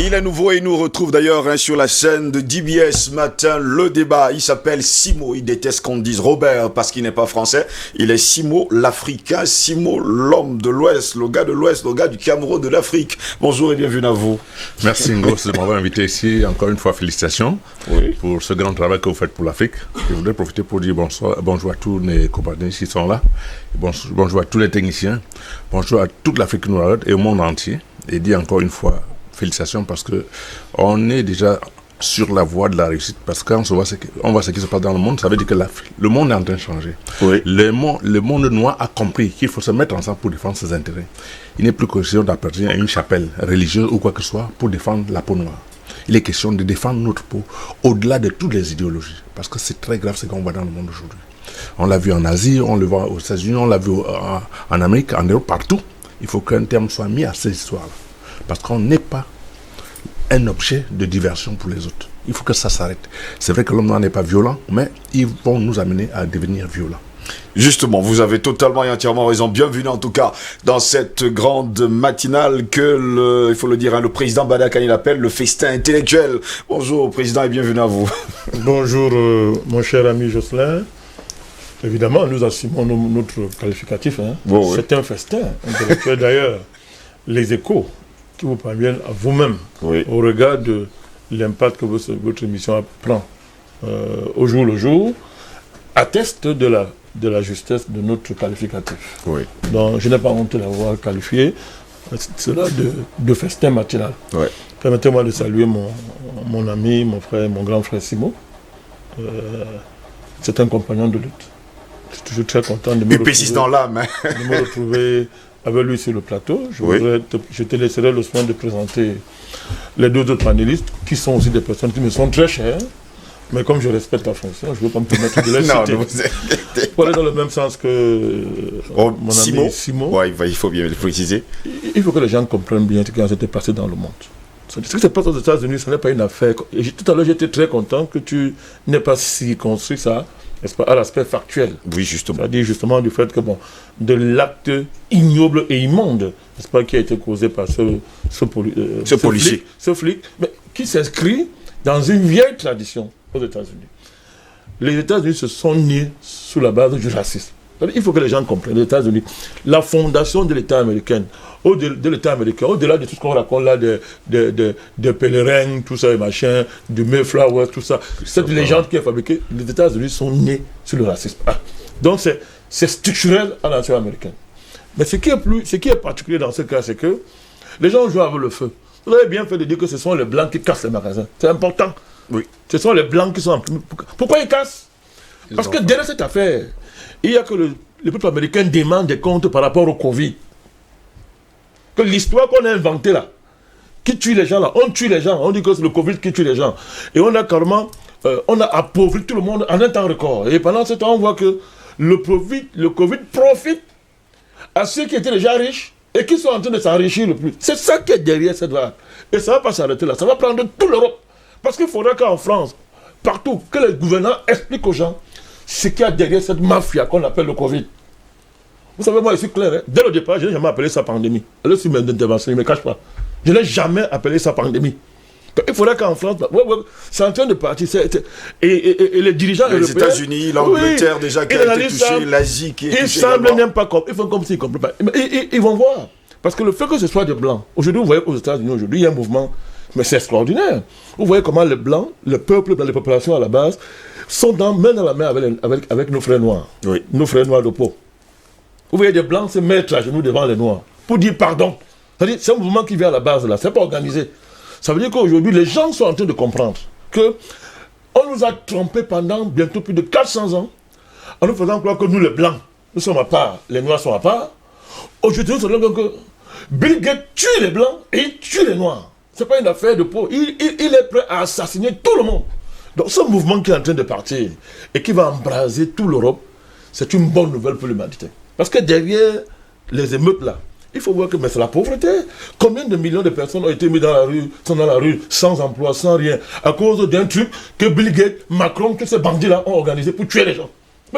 Il est nouveau et il nous retrouve d'ailleurs sur la chaîne de DBS matin. Le débat, il s'appelle Simo. Il déteste qu'on dise Robert parce qu'il n'est pas français. Il est Simo l'Africain, Simo l'homme de l'Ouest, le gars de l'Ouest, le gars du Cameroun de l'Afrique. Bonjour et bienvenue à vous. Merci Ngos de m'avoir invité ici. Encore une fois, félicitations pour ce grand travail que vous faites pour l'Afrique. Je voudrais profiter pour dire bonjour à tous les compagnons qui sont là. Bonjour à tous les techniciens. Bonjour à toute l'Afrique qui nous regarde et au monde entier. Et dire encore une fois félicitations parce que on est déjà sur la voie de la réussite. Parce que quand on voit ce qui se passe dans le monde, ça veut dire que le monde est en train de changer. Oui. Le monde noir a compris qu'il faut se mettre ensemble pour défendre ses intérêts. Il n'est plus question d'appartenir à une chapelle religieuse ou quoi que ce soit pour défendre la peau noire. Il est question de défendre notre peau au-delà de toutes les idéologies. Parce que c'est très grave ce qu'on voit dans le monde aujourd'hui. On l'a vu en Asie, on le voit aux États-Unis, on l'a vu en Amérique, en Europe, partout. Il faut qu'un terme soit mis à ces histoires-là. Parce qu'on n'est pas un objet de diversion pour les autres. Il faut que ça s'arrête. C'est vrai que l'homme noir n'est pas violent, mais ils vont nous amener à devenir violents. Justement, vous avez totalement et entièrement raison. Bienvenue en tout cas dans cette grande matinale que, il faut le dire, le président Badaka il appelle le festin intellectuel. Bonjour président et bienvenue à vous. Bonjour mon cher ami Jocelyn. Évidemment, nous assumons notre qualificatif. Bon, c'est un festin intellectuel d'ailleurs. Les échos qui vous parviennent à vous-même au regard de l'impact que votre émission prend au jour le jour attestent de la justesse de notre qualificatif. Oui. Donc je n'ai pas honte de l'avoir qualifié, cela de festin matinal. Oui. Permettez-moi de saluer mon ami, mon frère, mon grand frère Simo. C'est un compagnon de lutte. Je suis toujours très content de me retrouver avec lui sur le plateau. Je te laisserai le soin de présenter les deux autres panélistes qui sont aussi des personnes qui me sont très chères. Mais comme je respecte la fonction, je ne veux pas me permettre de les citer. Pour aller dans le même sens que mon ami Simo. Ouais, il faut bien le préciser. Il faut que les gens comprennent bien ce qui s'est passé dans le monde. Ce qui se passe aux États-Unis, ce n'est pas une affaire. Et tout à l'heure, j'étais très content que tu n'aies pas circonscrit ça, n'est-ce pas, à l'aspect factuel. Oui, justement. C'est-à-dire justement du fait que, de l'acte ignoble et immonde, n'est-ce pas, qui a été causé par ce policier, ce flic, mais qui s'inscrit dans une vieille tradition aux États-Unis. Les États-Unis se sont nés sous la base du racisme. Il faut que les gens comprennent. Les États-Unis, la fondation de l'État américain, au-delà de tout ce qu'on raconte là, de pèlerins, tout ça, et machin, de Mayflower, tout ça, cette légende qui est fabriquée, les États-Unis sont nés sur le racisme. Donc c'est structurel à la nation américaine. Mais ce qui est particulier dans ce cas, c'est que les gens jouent avec le feu. Vous avez bien fait de dire que ce sont les Blancs qui cassent les magasins. C'est important. Oui. Ce sont les Blancs qui sont... Pourquoi ils cassent? Parce que derrière cette affaire, il y a que le peuple américain demande des comptes par rapport au Covid. Que l'histoire qu'on a inventée là, qui tue les gens là, on tue les gens, on dit que c'est le Covid qui tue les gens. Et on a carrément, on a appauvri tout le monde en un temps record. Et pendant ce temps, on voit que le Covid profite à ceux qui étaient déjà riches et qui sont en train de s'enrichir le plus. C'est ça qui est derrière cette vague. Et ça ne va pas s'arrêter là, ça va prendre toute l'Europe. Parce qu'il faudra qu'en France, partout, que les gouvernants expliquent aux gens ce qu'il y a derrière cette mafia qu'on appelle le Covid. Vous savez, moi, je suis clair. Dès le départ, je n'ai jamais appelé ça pandémie. Allez sur mes interventions, je ne me cache pas. Je n'ai jamais appelé ça pandémie. Donc, il faudrait qu'en France, c'est en train de partir. Et les dirigeants les États-Unis, l'Angleterre, déjà, qui a été touché, l'Asie qui est touchée. Ils semblent n'aiment pas comme. Ils font comme s'ils ne comprennent pas. Ils vont voir. Parce que le fait que ce soit des Blancs, aujourd'hui, vous voyez qu'aux États-Unis, aujourd'hui, il y a un mouvement. Mais c'est extraordinaire. Vous voyez comment les Blancs, le peuple, les populations à la base, sont main dans la main avec nos frères noirs. Oui. Nos frères noirs de peau. Vous voyez des Blancs se mettre à genoux devant les Noirs pour dire pardon. C'est-à-dire, c'est un mouvement qui vient à la base là, c'est pas organisé. Ça veut dire qu'aujourd'hui, les gens sont en train de comprendre que on nous a trompés pendant bientôt plus de 400 ans en nous faisant croire que nous, les Blancs, nous sommes à part, les Noirs sont à part. Aujourd'hui, nous savons que Bill Gates tue les Blancs et il tue les Noirs. C'est pas une affaire de peau. Il est prêt à assassiner tout le monde. Donc ce mouvement qui est en train de partir et qui va embraser toute l'Europe, c'est une bonne nouvelle pour l'humanité. Parce que derrière les émeutes là, il faut voir que c'est la pauvreté. Combien de millions de personnes ont été mis dans la rue, sont dans la rue, sans emploi, sans rien, à cause d'un truc que Bill Gates, Macron, tous ces bandits là ont organisé pour tuer les gens.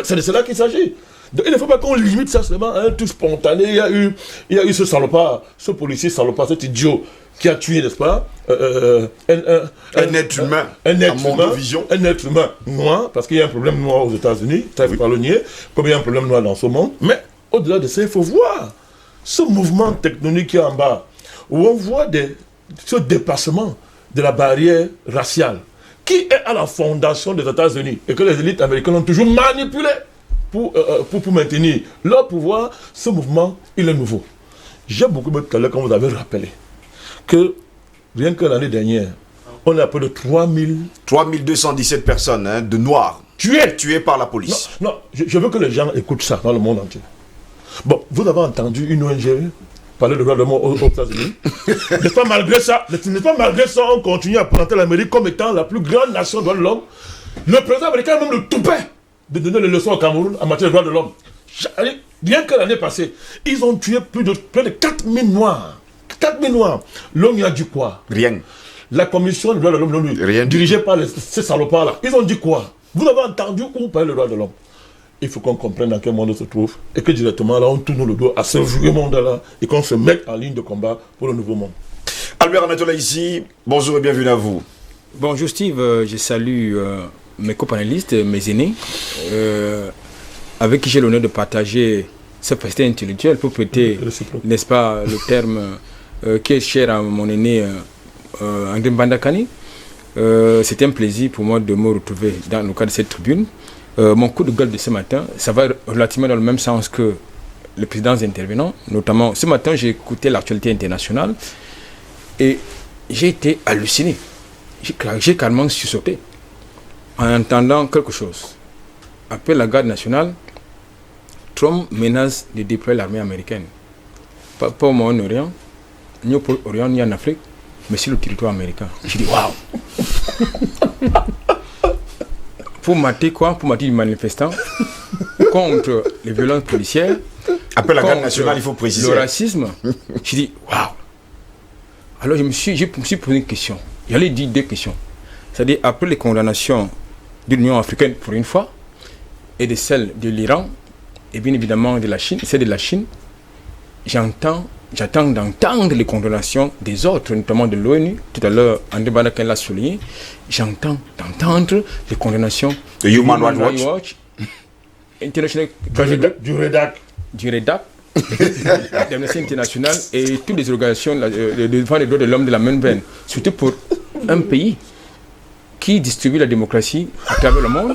C'est de cela qu'il s'agit. Donc, il ne faut pas qu'on limite ça seulement à un truc spontané. Il y a eu ce salopard, ce policier salopard, cet idiot qui a tué, n'est-ce pas, un être humain, un être humain noir, parce qu'il y a un problème noir aux États-Unis, il ne faut pas le nier, comme il y a un problème noir dans ce monde. Mais au-delà de ça, il faut voir ce mouvement tectonique qui est en bas, où on voit ce dépassement de la barrière raciale, qui est à la fondation des États-Unis, et que les élites américaines ont toujours manipulé pour maintenir leur pouvoir. Ce mouvement, il est nouveau. J'ai beaucoup aimé tout à l'heure quand vous avez rappelé que rien que l'année dernière, on a près de 3217 personnes de Noirs tuées par la police. Non, je veux que les gens écoutent ça dans le monde entier. Bon, vous avez entendu une ONG parler de droits de l'homme aux États-Unis. N'est-ce pas malgré ça, on continue à présenter l'Amérique comme étant la plus grande nation de droits de l'homme. Le président américain même le toupet de donner les leçons au Cameroun en matière de droits de l'homme. Rien que l'année passée, ils ont tué près de 4000 Noirs. 4000 Noirs. L'ONU a dit quoi? Rien. La commission des droits de l'homme, dirigée par ces salopards-là, ils ont dit quoi? Vous avez entendu où parler des droits de l'homme? Il faut qu'on comprenne dans quel monde on se trouve et que directement là on tourne le dos à ce vieux monde-là et qu'on se mette en ligne de combat pour le nouveau monde. Albert Amatola ici, bonjour et bienvenue à vous. Bonjour Steve, je salue mes copanélistes, mes aînés, avec qui j'ai l'honneur de partager ce festin intellectuel pour prêter, n'est-ce pas, le terme qui est cher à mon aîné André Mbandakani. C'est un plaisir pour moi de me retrouver dans le cadre de cette tribune. Mon coup de gueule de ce matin, ça va relativement dans le même sens que les précédents intervenants. Notamment, ce matin, j'ai écouté l'actualité internationale et j'ai été halluciné. J'ai carrément sursauté en entendant quelque chose. Après la garde nationale, Trump menace de déployer l'armée américaine. Pas au Moyen-Orient, ni au Orient, ni en Afrique, mais sur le territoire américain. J'ai dit waouh! Pour mater quoi? Pour mater les manifestants contre les violences policières. Après la garde nationale, il faut préciser. Le racisme. J'ai dit waouh! Alors je me suis posé une question. J'allais dire deux questions. C'est-à-dire après les condamnations de l'Union africaine pour une fois et de celles de l'Iran et bien évidemment de la Chine, celle de la Chine, j'attends d'entendre les condamnations des autres, notamment de l'ONU. Tout à l'heure, André Mbandakani l'a souligné. J'entends d'entendre les condamnations de Human Rights Watch, International, du REDAC, d'Amnesty International et toutes les organisations de défense des droits de l'homme de la même veine. Surtout pour un pays qui distribue la démocratie à travers le monde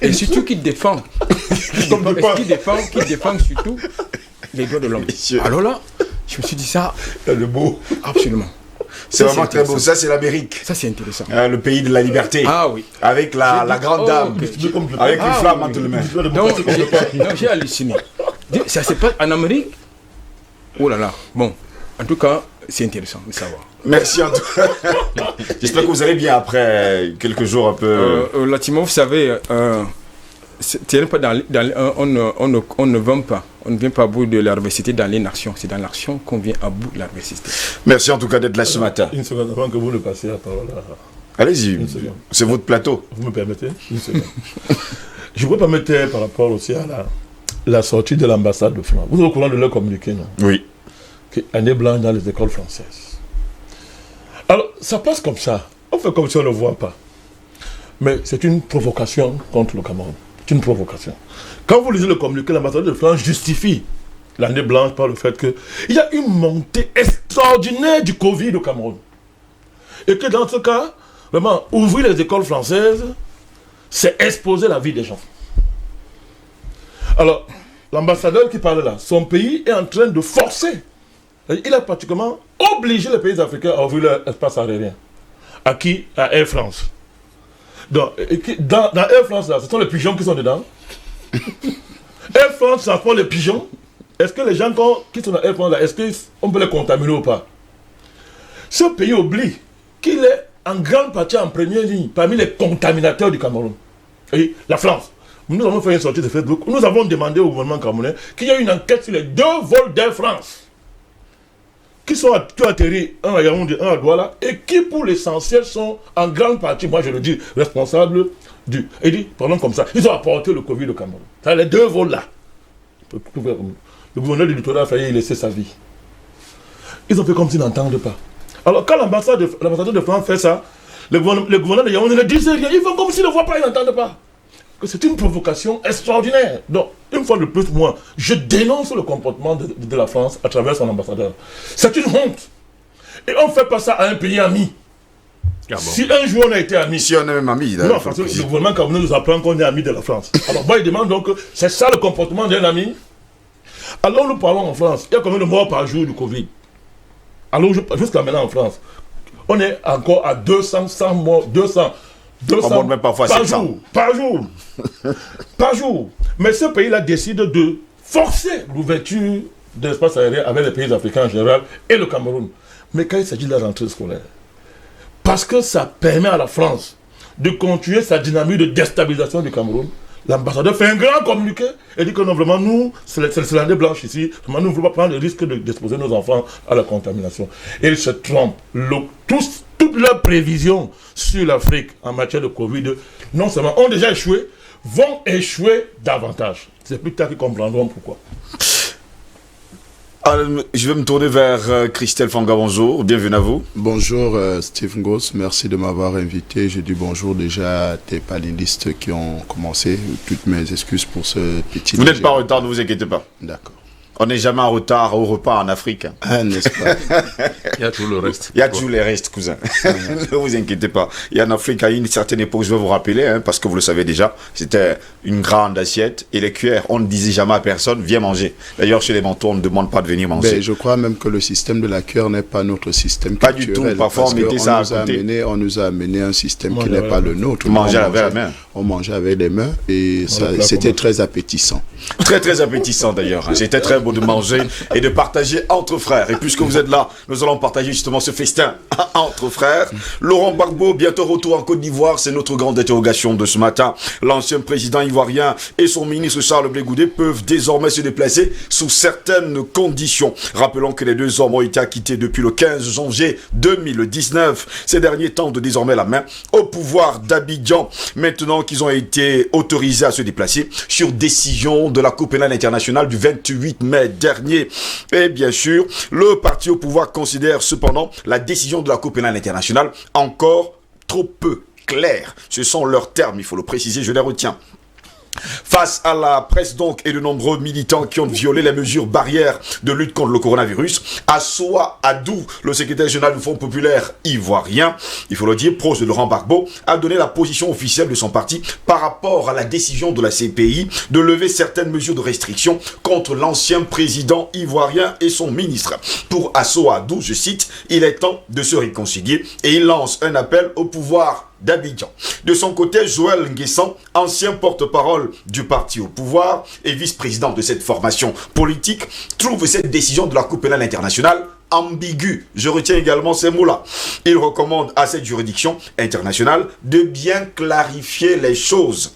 et surtout qui défend surtout les droits de l'homme. Alors là, je me suis dit ça. Le beau. Absolument. C'est vraiment très beau. Ça, c'est l'Amérique. Ça, c'est intéressant. Le pays de la liberté. Ah oui. Avec la grande dame. Avec une flamme entre les mains. Donc, j'ai halluciné. Ça se passe en Amérique. Oh là là. Bon, en tout cas, c'est intéressant de savoir. Merci en tout cas. J'espère que vous allez bien après quelques jours un peu. Relativement, vous savez, on ne vient pas à bout de l'adversité dans l'inaction. C'est dans l'action qu'on vient à bout de l'adversité. Merci en tout cas d'être là ce matin. Une seconde avant que vous ne passiez la parole Allez-y, c'est votre plateau. Vous me permettez? Une seconde. Je voudrais permettre par rapport aussi à la sortie de l'ambassade de France. Vous êtes au courant de leur communiqué, non? Oui. Année blanche dans les écoles françaises. Alors, ça passe comme ça. On fait comme si on ne le voit pas. Mais c'est une provocation contre le Cameroun. C'est une provocation. Quand vous lisez le communiqué, l'ambassadeur de France justifie l'année blanche par le fait qu'il y a une montée extraordinaire du Covid au Cameroun. Et que dans ce cas, vraiment, ouvrir les écoles françaises, c'est exposer la vie des gens. Alors, l'ambassadeur qui parle là, son pays est en train de forcer. Il a pratiquement obligé les pays africains à ouvrir leur espace aérien. À qui? À Air France. Donc, dans Air France, là, ce sont les pigeons qui sont dedans. Air France, ça prend les pigeons. Est-ce que les gens qui sont dans Air France, là, est-ce qu'on peut les contaminer ou pas? Ce pays oublie qu'il est en grande partie en première ligne parmi les contaminateurs du Cameroun. Et la France. Nous avons fait une sortie de Facebook. Nous avons demandé au gouvernement camerounais qu'il y ait une enquête sur les 2 vols d'Air France qui ont atterri, un à Yaoundé, un à Douala, et qui pour l'essentiel sont en grande partie, moi je le dis, responsables du... Il dit, parlons comme ça, ils ont apporté le Covid au Cameroun. C'est les 2 vols là. Le gouverneur du littoral a failli laisser sa vie. Ils ont fait comme s'ils n'entendent pas. Alors quand l'ambassadeur de France fait ça, le gouverneur de Yaoundé ne dit rien. Ils font comme s'ils ne voient pas, ils n'entendent pas. C'est une provocation extraordinaire. Donc, une fois de plus, moi, je dénonce le comportement de la France à travers son ambassadeur. C'est une honte. Et on ne fait pas ça à un pays ami. Ah bon. Si un jour on a été amis. Si on est même amis. Non, parce que le gouvernement camerounais nous apprend qu'on est amis de la France. Alors moi, il demande donc, c'est ça le comportement d'un ami? Alors nous parlons en France, il y a combien de morts par jour du Covid? Alors jusqu'à maintenant en France, on est encore à 200, 100 morts, 200 même parfois par jour. Par jour. Mais ce pays-là décide de forcer l'ouverture de l'espace aérien avec les pays africains en général et le Cameroun. Mais quand il s'agit de la rentrée scolaire, parce que ça permet à la France de continuer sa dynamique de déstabilisation du Cameroun, l'ambassadeur fait un grand communiqué et dit que non, vraiment, nous, c'est l'année blanche ici, vraiment, nous ne voulons pas prendre le risque d'exposer nos enfants à la contamination. Et ils se trompent. Toutes leurs prévisions sur l'Afrique en matière de Covid, non seulement ont déjà échoué, vont échouer davantage. C'est plus tard qu'ils comprendront pourquoi. Je vais me tourner vers Christelle Fanga, bonjour, bienvenue à vous. Bonjour Steve Ngoz, merci de m'avoir invité. Je dis bonjour déjà à tes panélistes qui ont commencé. Toutes mes excuses pour ce petit... Vous n'êtes pas en retard, ne vous inquiétez pas. D'accord. On n'est jamais en retard au repas en Afrique. Ah, n'est-ce pas? Il y a tout le reste. Il y a tous les restes, cousin. Ne vous inquiétez pas. Il y a en Afrique, à une certaine époque, je vais vous rappeler, parce que vous le savez déjà, c'était une grande assiette et les cuillères, on ne disait jamais à personne, viens manger. D'ailleurs, chez les manteaux, on ne demande pas de venir manger. Ben, je crois même que le système de la cuillère n'est pas notre système pas culturel. Pas du tout. Parfois, on mettait ça à côté. On nous a amené un système qui n'est pas le nôtre. On mangeait avec la main. On mangeait avec les mains et c'était très appétissant. Très, très appétissant d'ailleurs. C'était très beau de manger et de partager entre frères. Et puisque vous êtes là, nous allons partager justement ce festin entre frères. Laurent Gbagbo, bientôt retour en Côte d'Ivoire, c'est notre grande interrogation de ce matin. L'ancien président ivoirien et son ministre Charles Blé Goudé peuvent désormais se déplacer sous certaines conditions. Rappelons que les deux hommes ont été acquittés depuis le 15 janvier 2019. Ces derniers tendent désormais la main au pouvoir d'Abidjan, maintenant qu'ils ont été autorisés à se déplacer sur décision de la Cour pénale internationale du 28 mai dernier. Et bien sûr, le parti au pouvoir considère cependant la décision de la Cour pénale internationale encore trop peu claire. Ce sont leurs termes, il faut le préciser, je les retiens. Face à la presse donc et de nombreux militants qui ont violé les mesures barrières de lutte contre le coronavirus, Assoa Adou, le secrétaire général du Front populaire ivoirien, il faut le dire, proche de Laurent Gbagbo, a donné la position officielle de son parti par rapport à la décision de la CPI de lever certaines mesures de restriction contre l'ancien président ivoirien et son ministre. Pour Assoa Adou, je cite, il est temps de se réconcilier et il lance un appel au pouvoir d'Abidjan. De son côté, Joël Nguessan, ancien porte-parole du parti au pouvoir et vice-président de cette formation politique, trouve cette décision de la Cour pénale internationale ambiguë. Je retiens également ces mots-là. Il recommande à cette juridiction internationale de bien clarifier les choses.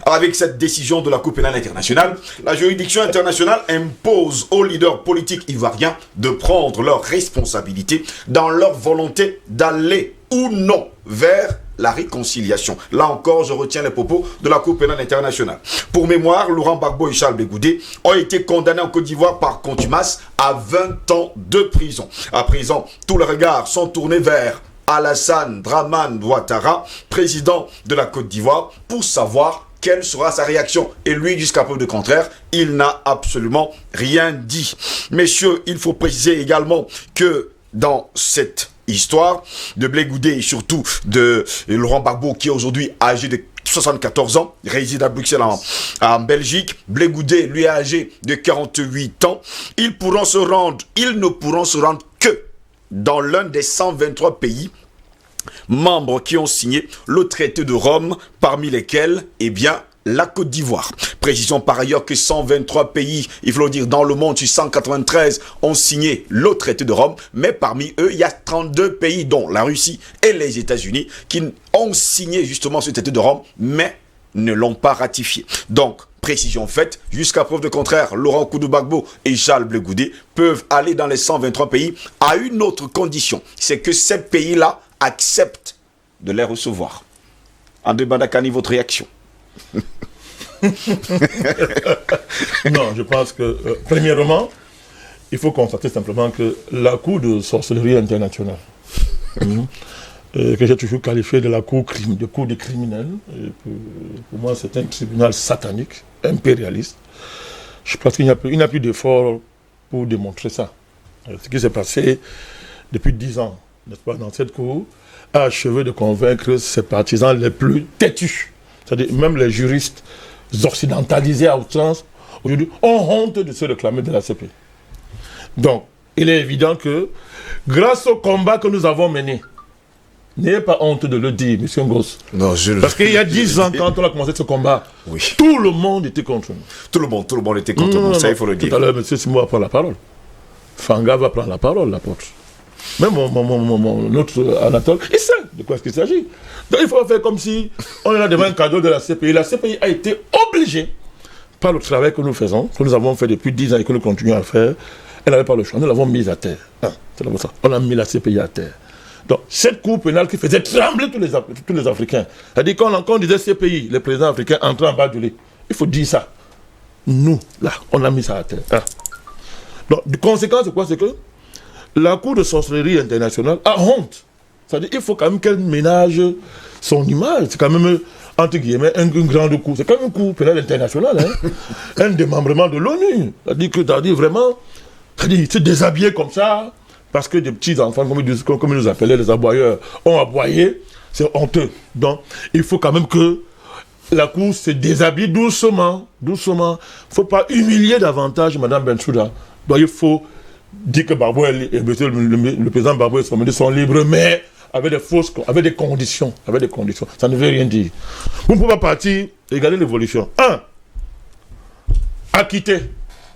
Avec cette décision de la Cour pénale internationale, la juridiction internationale impose aux leaders politiques ivoiriens de prendre leurs responsabilités dans leur volonté d'aller ou non vers la réconciliation. Là encore, je retiens les propos de la Cour pénale internationale. Pour mémoire, Laurent Gbagbo et Charles Blé Goudé ont été condamnés en Côte d'Ivoire par contumace à 20 ans de prison. À présent, tous les regards sont tournés vers Alassane Dramane Ouattara, président de la Côte d'Ivoire, pour savoir quelle sera sa réaction. Et lui, jusqu'à preuve de contraire, il n'a absolument rien dit. Messieurs, il faut préciser également que dans cette histoire de Blé Goudé et surtout de Laurent Gbagbo, qui est aujourd'hui âgé de 74 ans, réside à Bruxelles en Belgique. Blé Goudé, lui, est âgé de 48 ans. Ils ne pourront se rendre que dans l'un des 123 pays membres qui ont signé le traité de Rome, parmi lesquels, eh bien, la Côte d'Ivoire. Précisons par ailleurs que 123 pays, il faut le dire, dans le monde, sur 193, ont signé le traité de Rome, mais parmi eux, il y a 32 pays, dont la Russie et les États-Unis, qui ont signé justement ce traité de Rome, mais ne l'ont pas ratifié. Donc, précision faite, jusqu'à preuve de contraire, Laurent Gbagbo et Charles Blé Goudé peuvent aller dans les 123 pays à une autre condition, c'est que ces pays-là acceptent de les recevoir. André Bandakani, votre réaction? Non, je pense que, premièrement, il faut constater simplement que la Cour de sorcellerie internationale, que j'ai toujours qualifié de la Cour des criminels, pour moi c'est un tribunal satanique, impérialiste. Je pense qu'il n'y a plus d'effort pour démontrer ça. Ce qui s'est passé depuis 10 ans, n'est-ce pas, dans cette Cour, a achevé de convaincre ses partisans les plus têtus. C'est-à-dire même les juristes occidentalisés à outrance, aujourd'hui, ont honte de se réclamer de la CPI. Donc, il est évident que, grâce au combat que nous avons mené, n'ayez pas honte de le dire, M. Ngoz. Non, Parce qu'il y a 10 ans, quand on a commencé ce combat, tout le monde était contre nous. Tout le monde était contre nous, ça il faut le dire. Tout à l'heure, M. Simo va prendre la parole. Fanga va prendre la parole, l'apôtre. Même notre Anatole, il sait de quoi il s'agit. Donc il faut faire comme si on est là devant un cadeau de la CPI. La CPI a été obligée, par le travail que nous faisons, que nous avons fait depuis 10 ans et que nous continuons à faire, elle n'avait pas le choix, nous l'avons mise à terre. C'est comme ça. On a mis la CPI à terre. Donc cette cour pénale qui faisait trembler tous les Africains, c'est-à-dire quand on disait CPI, les présidents africains entraient en bas du lit. Il faut dire ça. Nous, là, on a mis ça à terre. Donc, de conséquence, c'est quoi? C'est que la Cour de sorcellerie internationale a honte. C'est-à-dire qu'il faut quand même qu'elle ménage son image. C'est quand même, entre guillemets, une grande cour. C'est quand même une cour pénale internationale. Un démembrement de l'ONU. C'est-à-dire vraiment, se déshabiller comme ça, parce que des petits enfants, comme ils nous appelaient les aboyeurs, ont aboyé. C'est honteux. Donc, il faut quand même que la Cour se déshabille doucement. Doucement. Il ne faut pas humilier davantage Mme Bensouda. Donc, il faut dire que Barbeau le président Barbeau et son ministre sont libres, mais avec des conditions. Ça ne veut rien dire. Vous ne pouvez pas partir, regardez l'évolution. Acquitté.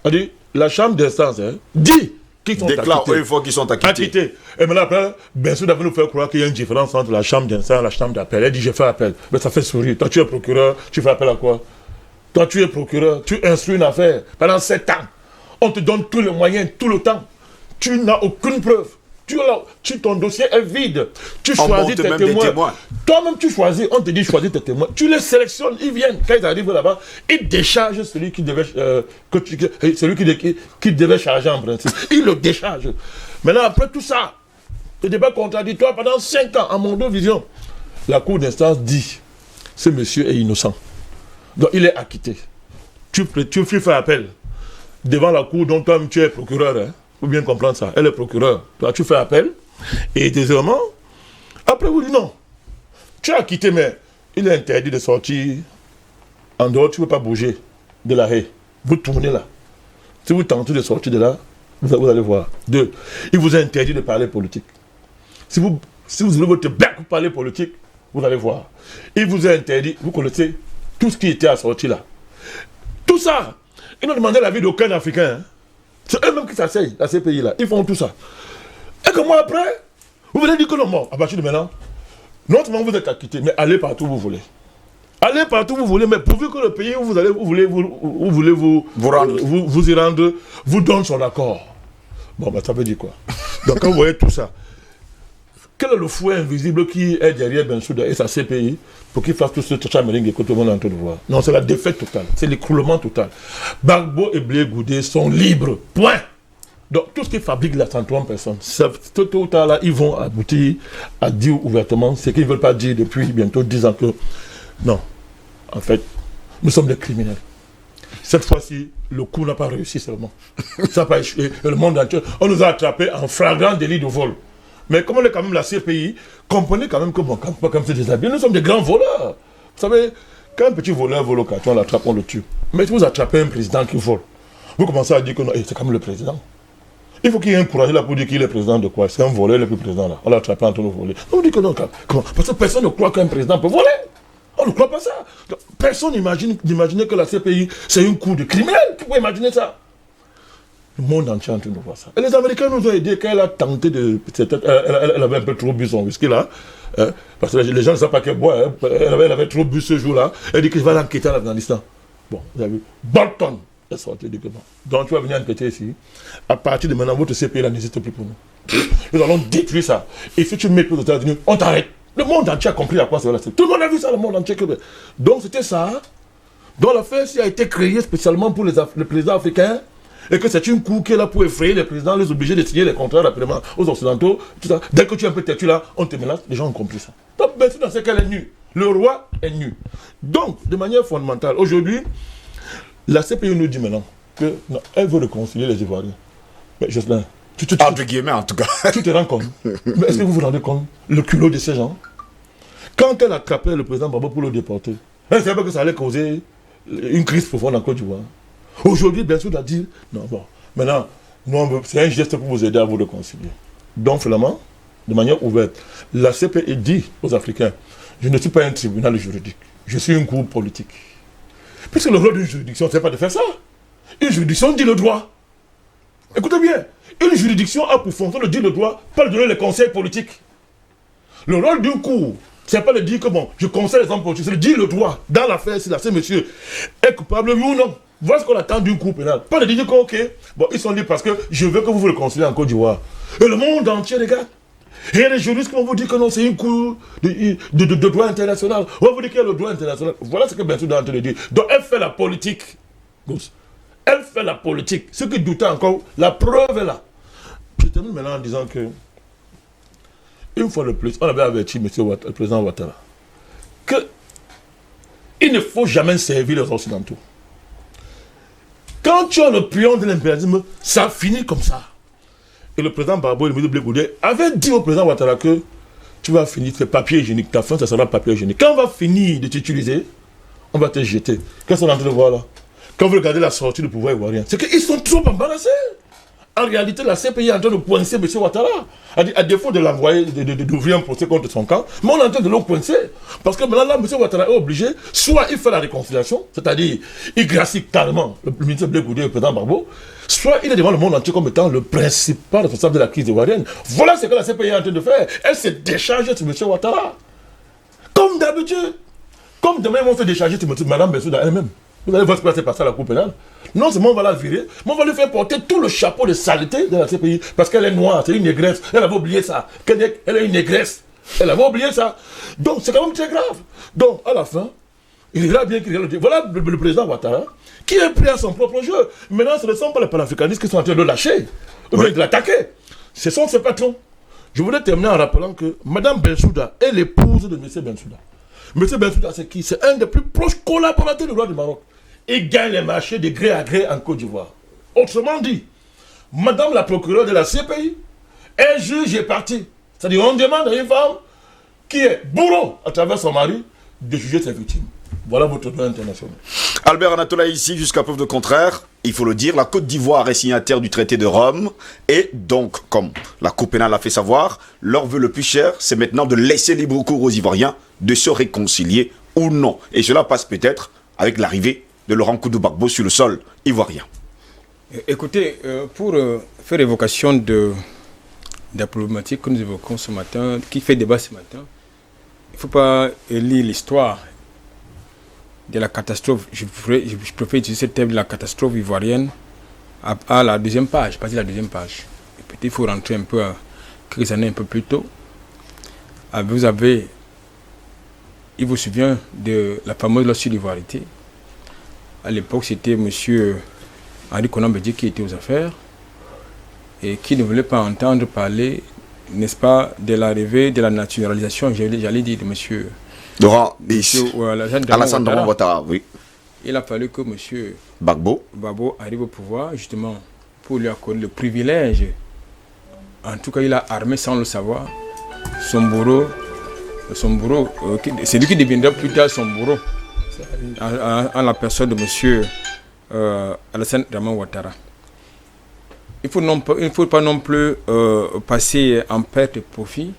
C'est-à-dire, la chambre d'instance dit qu'ils sont déclare acquittés. une fois qu'ils sont acquittés. Et maintenant, après, Bensouda veut nous faire croire qu'il y a une différence entre la chambre d'instance et la chambre d'appel. Elle dit, j'ai fait appel. Mais ça fait sourire. Toi, tu es procureur, tu fais appel à quoi? Toi, tu es procureur, tu instruis une affaire pendant 7 ans. On te donne tous les moyens, tout le temps. Tu n'as aucune preuve. Ton dossier est vide. Tu choisis tes témoins. Toi-même, tu choisis. On te dit choisis tes témoins. Tu les sélectionnes. Ils viennent. Quand ils arrivent là-bas, ils déchargent celui qui devait, qui devait charger en principe. Ils le déchargent. Maintenant, après tout ça, le débat contradictoire pendant 5 ans, à mon deux vision, la Cour d'instance dit ce monsieur est innocent. Donc, il est acquitté. Tu fais appel devant la cour dont toi tu es procureur, il faut bien comprendre ça, elle est procureure, toi tu fais appel, et deuxièmement, après vous dites non, tu as quitté, mais il est interdit de sortir en dehors, tu ne peux pas bouger de la haie, vous tournez là, si vous tentez de sortir de là, vous allez voir. 2, il vous est interdit de parler politique, si vous voulez votre bec pour parler politique, vous allez voir, il vous est interdit, vous connaissez tout ce qui était assorti là, tout ça. Ils n'ont demandé l'avis d'aucun Africain. C'est eux-mêmes qui s'asseyent, la CPI là. Ils font tout ça. Et que moi après, vous venez dire que non, bon, à partir de maintenant, non seulement vous êtes acquittés, mais allez partout où vous voulez. Allez partout où vous voulez, mais pourvu que le pays où vous voulez vous y rendre, vous donne son accord. Bon, ben ça veut dire quoi? Donc quand vous voyez tout ça, quel est le fouet invisible qui est derrière Bensouda et sa CPI pour qu'il fasse tout ce chamering que tout le monde est en train de voir? Non, c'est la défaite totale, c'est l'écroulement total. Gbagbo et Blé Goudé sont libres, point. Donc tout ce qui fabrique la 130 personnes, tôt ou tard là, ils vont aboutir à dire ouvertement ce qu'ils ne veulent pas dire depuis bientôt 10 ans que non, en fait, nous sommes des criminels. Cette fois-ci, le coup n'a pas réussi seulement. Ça n'a pas échoué. Et le monde entier, on nous a attrapés en flagrant délit de vol. Mais comme on est quand même la CPI, comprenez quand même que bon, quand même c'est déshabillé, nous sommes des grands voleurs. Vous savez, quand un petit voleur vole au carton, on l'attrape, on le tue. Mais si vous attrapez un président qui vole, vous commencez à dire que non, c'est quand même le président. Il faut qu'il y ait un courage là pour dire qu'il est président de quoi? C'est un voleur le plus président là. On l'a attrapé en train de voler. On dit que non, comment? Parce que personne ne croit qu'un président peut voler. On ne croit pas ça. Donc, personne n'imagine que la CPI, c'est une cour de criminels. Qui peut imaginer ça? Le monde entier est en train de voir ça. Et les Américains nous ont aidés quand elle a tenté de... Elle avait un peu trop bu son whisky là. Parce que les gens ne savent pas qu'elle boit. Elle avait trop bu ce jour-là. Elle dit que je vais l'enquêter en Afghanistan. Bon, vous avez vu. Bolton est sorti du gouvernement. Donc tu vas venir enquêter ici. À partir de maintenant, votre CPI là n'existe plus pour nous. Nous allons détruire ça. Et si tu mets plus aux États-Unis, on t'arrête. Le monde entier a compris à quoi ça va. Tout le monde a vu ça, le monde entier. Donc c'était ça. Donc l'affaire a été créée spécialement pour les présidents africains et que c'est une cour qui est là pour effrayer les présidents, les obliger de signer les contrats rapidement aux Occidentaux. Tout ça. Dès que tu es un peu têtu là, on te menace. Les gens ont compris ça. Donc bien sûr, dans ce cas, elle est nue. Le roi est nu. Donc, de manière fondamentale, aujourd'hui, la CPI nous dit maintenant qu'elle veut réconcilier les Ivoiriens. Mais Jocelyn, entre guillemets en tout cas. Tu te rends compte? Mais est-ce que vous vous rendez compte le culot de ces gens? Quand elle attrapait le président Gbagbo pour le déporter, elle savait que ça allait causer une crise profonde en Côte d'Ivoire. Aujourd'hui, bien sûr, elle a dit non, bon, maintenant, c'est un geste pour vous aider à vous réconcilier. Donc, finalement, de manière ouverte, la CPI dit aux Africains, je ne suis pas un tribunal juridique, je suis une cour politique. Puisque le rôle d'une juridiction, ce n'est pas de faire ça. Une juridiction dit le droit. Écoutez bien, une juridiction a pour fonction de dire le droit, pas de donner les conseils politiques. Le rôle d'une cour, c'est pas de dire que bon, je conseille les hommes politiques, c'est de dire le droit. Dans l'affaire, si là, ce monsieur est coupable, oui ou non. Voilà ce qu'on attend d'une cour pénale. Pas de dire que, ok, bon, ils sont libres parce que je veux que vous vous réconciliez en Côte d'Ivoire. Et le monde entier, les gars. Et il y a des juristes qui vont vous dire que non, c'est une cour de droit international. On va vous dire qu'il y a le droit international. Voilà ce que Bensouda est en train de dire. Donc elle fait la politique. Elle fait la politique. Ce qui doutait encore, la preuve est là. Je termine maintenant en disant que, une fois de plus, on avait averti le président Ouattara que il ne faut jamais servir les Occidentaux. Quand tu as le pion de l'impérialisme, ça finit comme ça. Et le président Gbagbo et le ministre Blé Goudé avaient dit au président Ouattara que tu vas finir tes papiers hygiéniques, ta fin, ça sera papier hygiénique. Quand on va finir de t'utiliser, on va te jeter. Qu'est-ce qu'on est en train de voir là? Quand vous regardez la sortie du pouvoir ivoirien, c'est qu'ils sont trop embarrassés. En réalité, la CPI est en train de coincer M. Ouattara. À défaut de l'envoyer, d'ouvrir un procès contre son camp, mais on est en train de le coincer. Parce que maintenant, là, M. Ouattara est obligé, soit il fait la réconciliation, c'est-à-dire il gracie carrément le ministre Blé Goudé et le président Gbagbo, soit il est devant le monde entier comme étant le principal responsable de la crise ivoirienne. Voilà ce que la CPI est en train de faire. Elle s'est déchargée sur M. Ouattara. Comme d'habitude. Comme demain, ils vont se décharger sur Mme Bensouda elle-même. Vous allez voir ce qui va se passer à la Cour pénale. Non seulement on va la virer, mais on va lui faire porter tout le chapeau de saleté de la CPI. Parce qu'elle est noire, c'est une négresse. Elle avait oublié ça. Elle est une négresse. Elle avait oublié ça. Donc c'est quand même très grave. Donc à la fin, il ira bien qu'il le voilà le président Ouattara qui est pris à son propre jeu. Maintenant, ce ne sont pas les panafricanistes qui sont en train de le lâcher, ou bien de l'attaquer. Ce sont ses patrons. Je voudrais terminer en rappelant que Mme Bensouda est l'épouse de M. Bensouda. M. Bensouda, c'est qui? C'est un des plus proches collaborateurs du roi du Maroc. Il gagne les marchés de gré à gré en Côte d'Ivoire. Autrement dit, Madame la procureure de la CPI est juge et partie. C'est-à-dire on demande à une femme qui est bourreau à travers son mari de juger ses victimes. Voilà votre droit international. Albert Anatola ici, jusqu'à preuve de contraire, il faut le dire, la Côte d'Ivoire est signataire du traité de Rome et donc, comme la Cour pénale l'a fait savoir, leur vœu le plus cher, c'est maintenant de laisser libre cours aux Ivoiriens de se réconcilier ou non. Et cela passe peut-être avec l'arrivée de Laurent Koudou-Gbagbo sur le sol ivoirien. Écoutez, pour faire évocation de la problématique que nous évoquons ce matin, qui fait débat ce matin, il ne faut pas lire l'histoire de la catastrophe. Je préfère utiliser le terme de la catastrophe ivoirienne à la deuxième page, passer la deuxième page. Peut-être il faut rentrer un peu quelques années un peu plus tôt. Il vous souvient de la fameuse loi sur l'ivoirité. À l'époque, c'était M. Henri Konan Bédié qui était aux affaires et qui ne voulait pas entendre parler, n'est-ce pas, de l'arrivée de la naturalisation, j'allais dire, de M. Alassane Dramane Ouattara, oui. Il a fallu que M. Gbagbo arrive au pouvoir, justement, pour lui accorder le privilège. En tout cas, il a armé sans le savoir son bourreau, c'est lui qui deviendra plus tard son bourreau, en la personne de M. Alassane Dramane Ouattara. Il ne faut pas non plus passer en perte et profit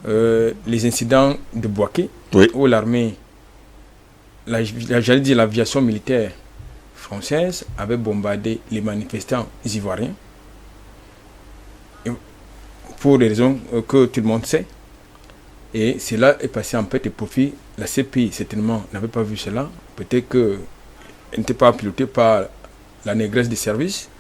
les incidents de Bouaké, oui, où l'armée, j'allais dire l'aviation militaire française, avait bombardé les manifestants ivoiriens pour des raisons que tout le monde sait. Et cela est passé en perte et profit. La CPI, certainement, n'avait pas vu cela. Peut-être qu'elle n'était pas pilotée par la négresse des services.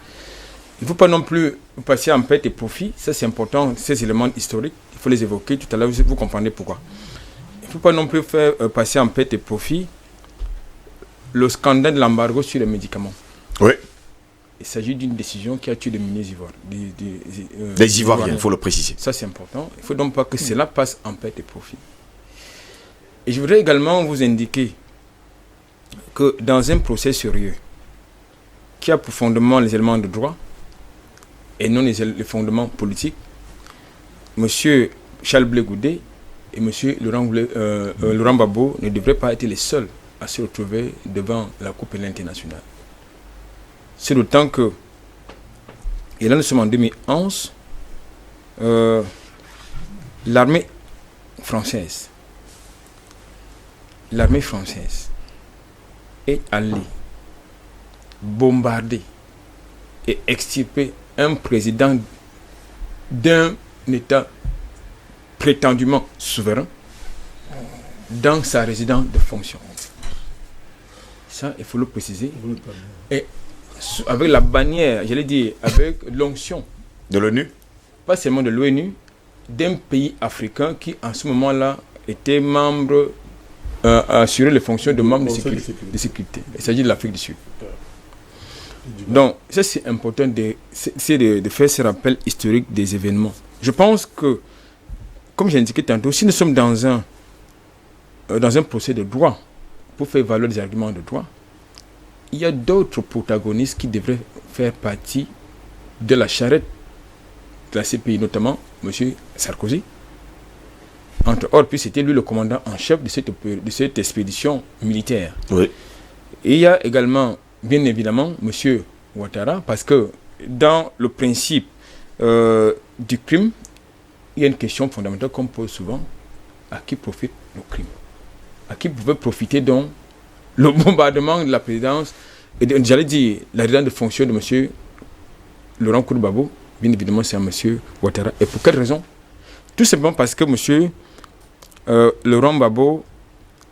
Il ne faut pas non plus passer en perte et profit. Ça, c'est important. Ces éléments historiques, il faut les évoquer. Tout à l'heure, vous comprenez pourquoi. Il ne faut pas non plus faire passer en perte et profit le scandale de l'embargo sur les médicaments. Oui. Il s'agit d'une décision qui a tué des milliers d'Ivoiriens. Des Ivoiriens, il faut le préciser. Ça, c'est important. Il ne faut donc pas que cela passe en perte de profit. Et je voudrais également vous indiquer que dans un procès sérieux, qui a pour fondement les éléments de droit et non les fondements politiques, M. Charles Blé Goudé et M. Laurent Gbagbo ne devraient pas être les seuls à se retrouver devant la Cour pénale internationale. C'est d'autant que, et là nous sommes en 2011, l'armée française est allée bombarder et extirper un président d'un État prétendument souverain dans sa résidence de fonction. Ça, il faut le préciser. Et avec la bannière, j'allais dire, avec l'onction de l'ONU, pas seulement de l'ONU, d'un pays africain qui, en ce moment-là, était membre, assurait les fonctions de membre de sécurité. Il s'agit de l'Afrique du Sud. Donc, ça, c'est important de faire ce rappel historique des événements. Je pense que, comme j'ai indiqué tantôt, si nous sommes dans un procès de droit, pour faire valoir des arguments de droit, il y a d'autres protagonistes qui devraient faire partie de la charrette de la CPI, notamment M. Sarkozy. Entre autres, puis c'était lui le commandant en chef de cette expédition militaire. Oui. Et il y a également, bien évidemment, M. Ouattara, parce que dans le principe du crime, il y a une question fondamentale qu'on pose souvent: à qui profite le crime? À qui pouvait profiter donc le bombardement de la présidence, et j'allais dire la résidence de fonction de M. Laurent Gbagbo? Bien évidemment, c'est à M. Ouattara. Et pour quelle raison? Tout simplement parce que M. Laurent Gbagbo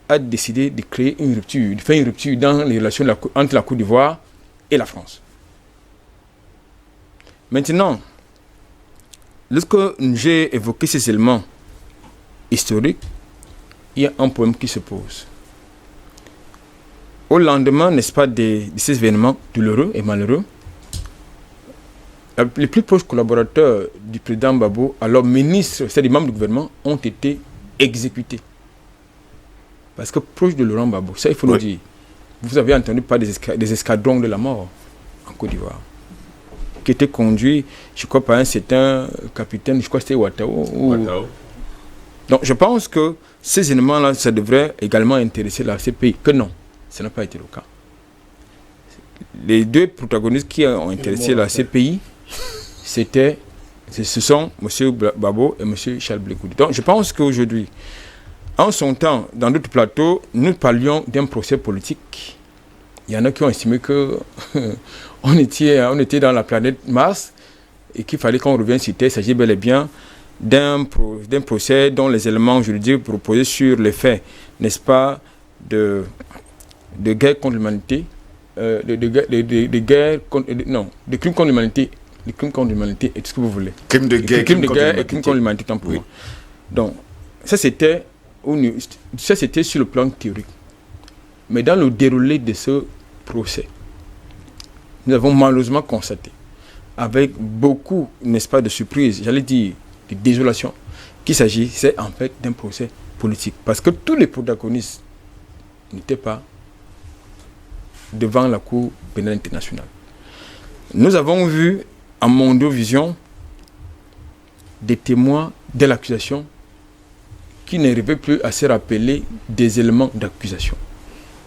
a décidé de créer une rupture, de faire une rupture dans les relations entre la Côte d'Ivoire et la France. Maintenant, lorsque j'ai évoqué ces éléments historiques, il y a un problème qui se pose. Au lendemain, n'est-ce pas, de ces événements douloureux et malheureux, les plus proches collaborateurs du président Gbagbo, alors ministres, c'est-à-dire membres du gouvernement, ont été exécutés. Parce que proche de Laurent Gbagbo, ça il faut le dire, vous avez entendu parler des escadrons de la mort en Côte d'Ivoire, qui étaient conduits, je crois, par un certain capitaine, je crois que c'était Ouattao. Donc je pense que ces éléments-là, ça devrait également intéresser la CPI, que non, ça n'a pas été le cas. Les deux protagonistes qui ont intéressé la CPI, ce sont M. Gbagbo et M. Charles Blé Goudé. Donc je pense qu'aujourd'hui, en son temps, dans d'autres plateaux, nous parlions d'un procès politique. Il y en a qui ont estimé que on était dans la planète Mars et qu'il fallait qu'on revienne sur Terre. Il s'agit bel et bien d'un procès dont les éléments juridiques proposés sur les faits, n'est-ce pas, de guerre contre l'humanité, de crimes contre l'humanité, de crimes contre l'humanité et tout ce que vous voulez. Crimes de guerre et crimes contre l'humanité, tant pour eux. Donc, ça c'était sur le plan théorique. Mais dans le déroulé de ce procès, nous avons malheureusement constaté, avec beaucoup, n'est-ce pas, de surprise, j'allais dire de désolation, qu'il s'agissait en fait d'un procès politique. Parce que tous les protagonistes n'étaient pas devant la Cour pénale internationale. Nous avons vu en Mondovision des témoins de l'accusation qui n'arrivaient plus à se rappeler des éléments d'accusation.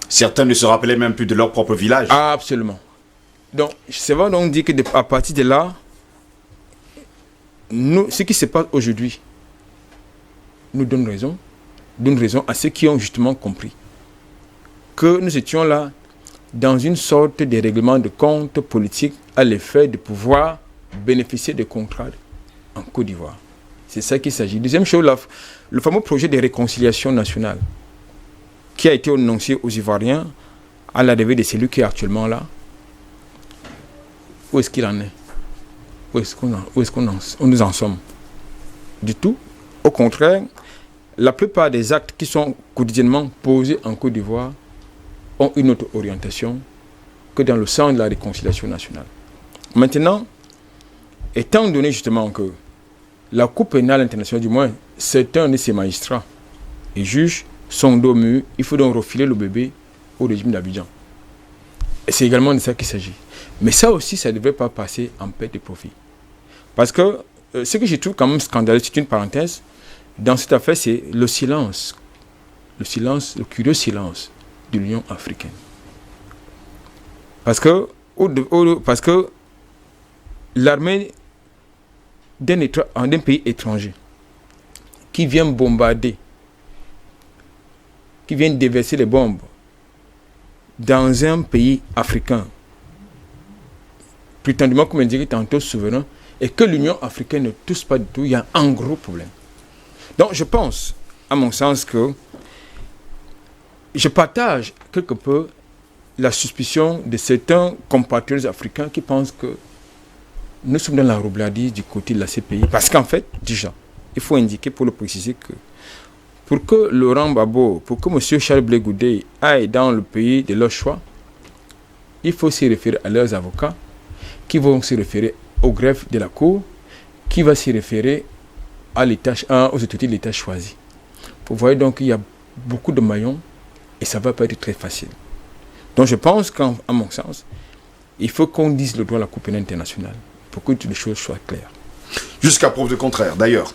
Certains ne se rappelaient même plus de leur propre village. Absolument. Donc, c'est vrai donc dire qu'à partir de là, ce qui se passe aujourd'hui nous donne raison à ceux qui ont justement compris que nous étions là dans une sorte de règlement de compte politique à l'effet de pouvoir bénéficier des contrats en Côte d'Ivoire. C'est ça qu'il s'agit. Deuxième chose, le fameux projet de réconciliation nationale qui a été annoncé aux Ivoiriens à l'arrivée de celui qui est actuellement là. Où est-ce qu'il en est? Où nous en sommes? Du tout. Au contraire, la plupart des actes qui sont quotidiennement posés en Côte d'Ivoire ont une autre orientation que dans le sens de la réconciliation nationale. Maintenant, étant donné justement que la Cour pénale internationale, du moins, certains de ses magistrats et juges sont dos au mur, il faut donc refiler le bébé au régime d'Abidjan. Et c'est également de ça qu'il s'agit. Mais ça aussi, ça ne devrait pas passer en perte de profit. Parce que ce que je trouve quand même scandaleux, c'est une parenthèse, dans cette affaire, c'est le silence, le curieux silence de l'Union africaine. Parce que l'armée d'un pays étranger qui vient bombarder, qui vient déverser les bombes dans un pays africain, prétendument, comme on dirait tantôt, souverain, et que l'Union africaine ne touche pas du tout, il y a un gros problème. Donc je pense, à mon sens, que je partage quelque peu la suspicion de certains compatriotes africains qui pensent que nous sommes dans la roublardise du côté de la CPI. Parce qu'en fait, déjà, il faut indiquer, pour le préciser, que pour que Laurent Gbagbo, pour que M. Charles Blé Goudé aille dans le pays de leur choix, il faut s'y référer à leurs avocats, qui vont se référer au greffe de la Cour, qui va s'y référer aux autorités de l'État choisi. Vous voyez donc qu'il y a beaucoup de maillons et ça ne va pas être très facile. Donc je pense qu'à mon sens, il faut qu'on dise le droit à la Cour pénale internationale pour que toutes les choses soient claires. Jusqu'à preuve du contraire, d'ailleurs.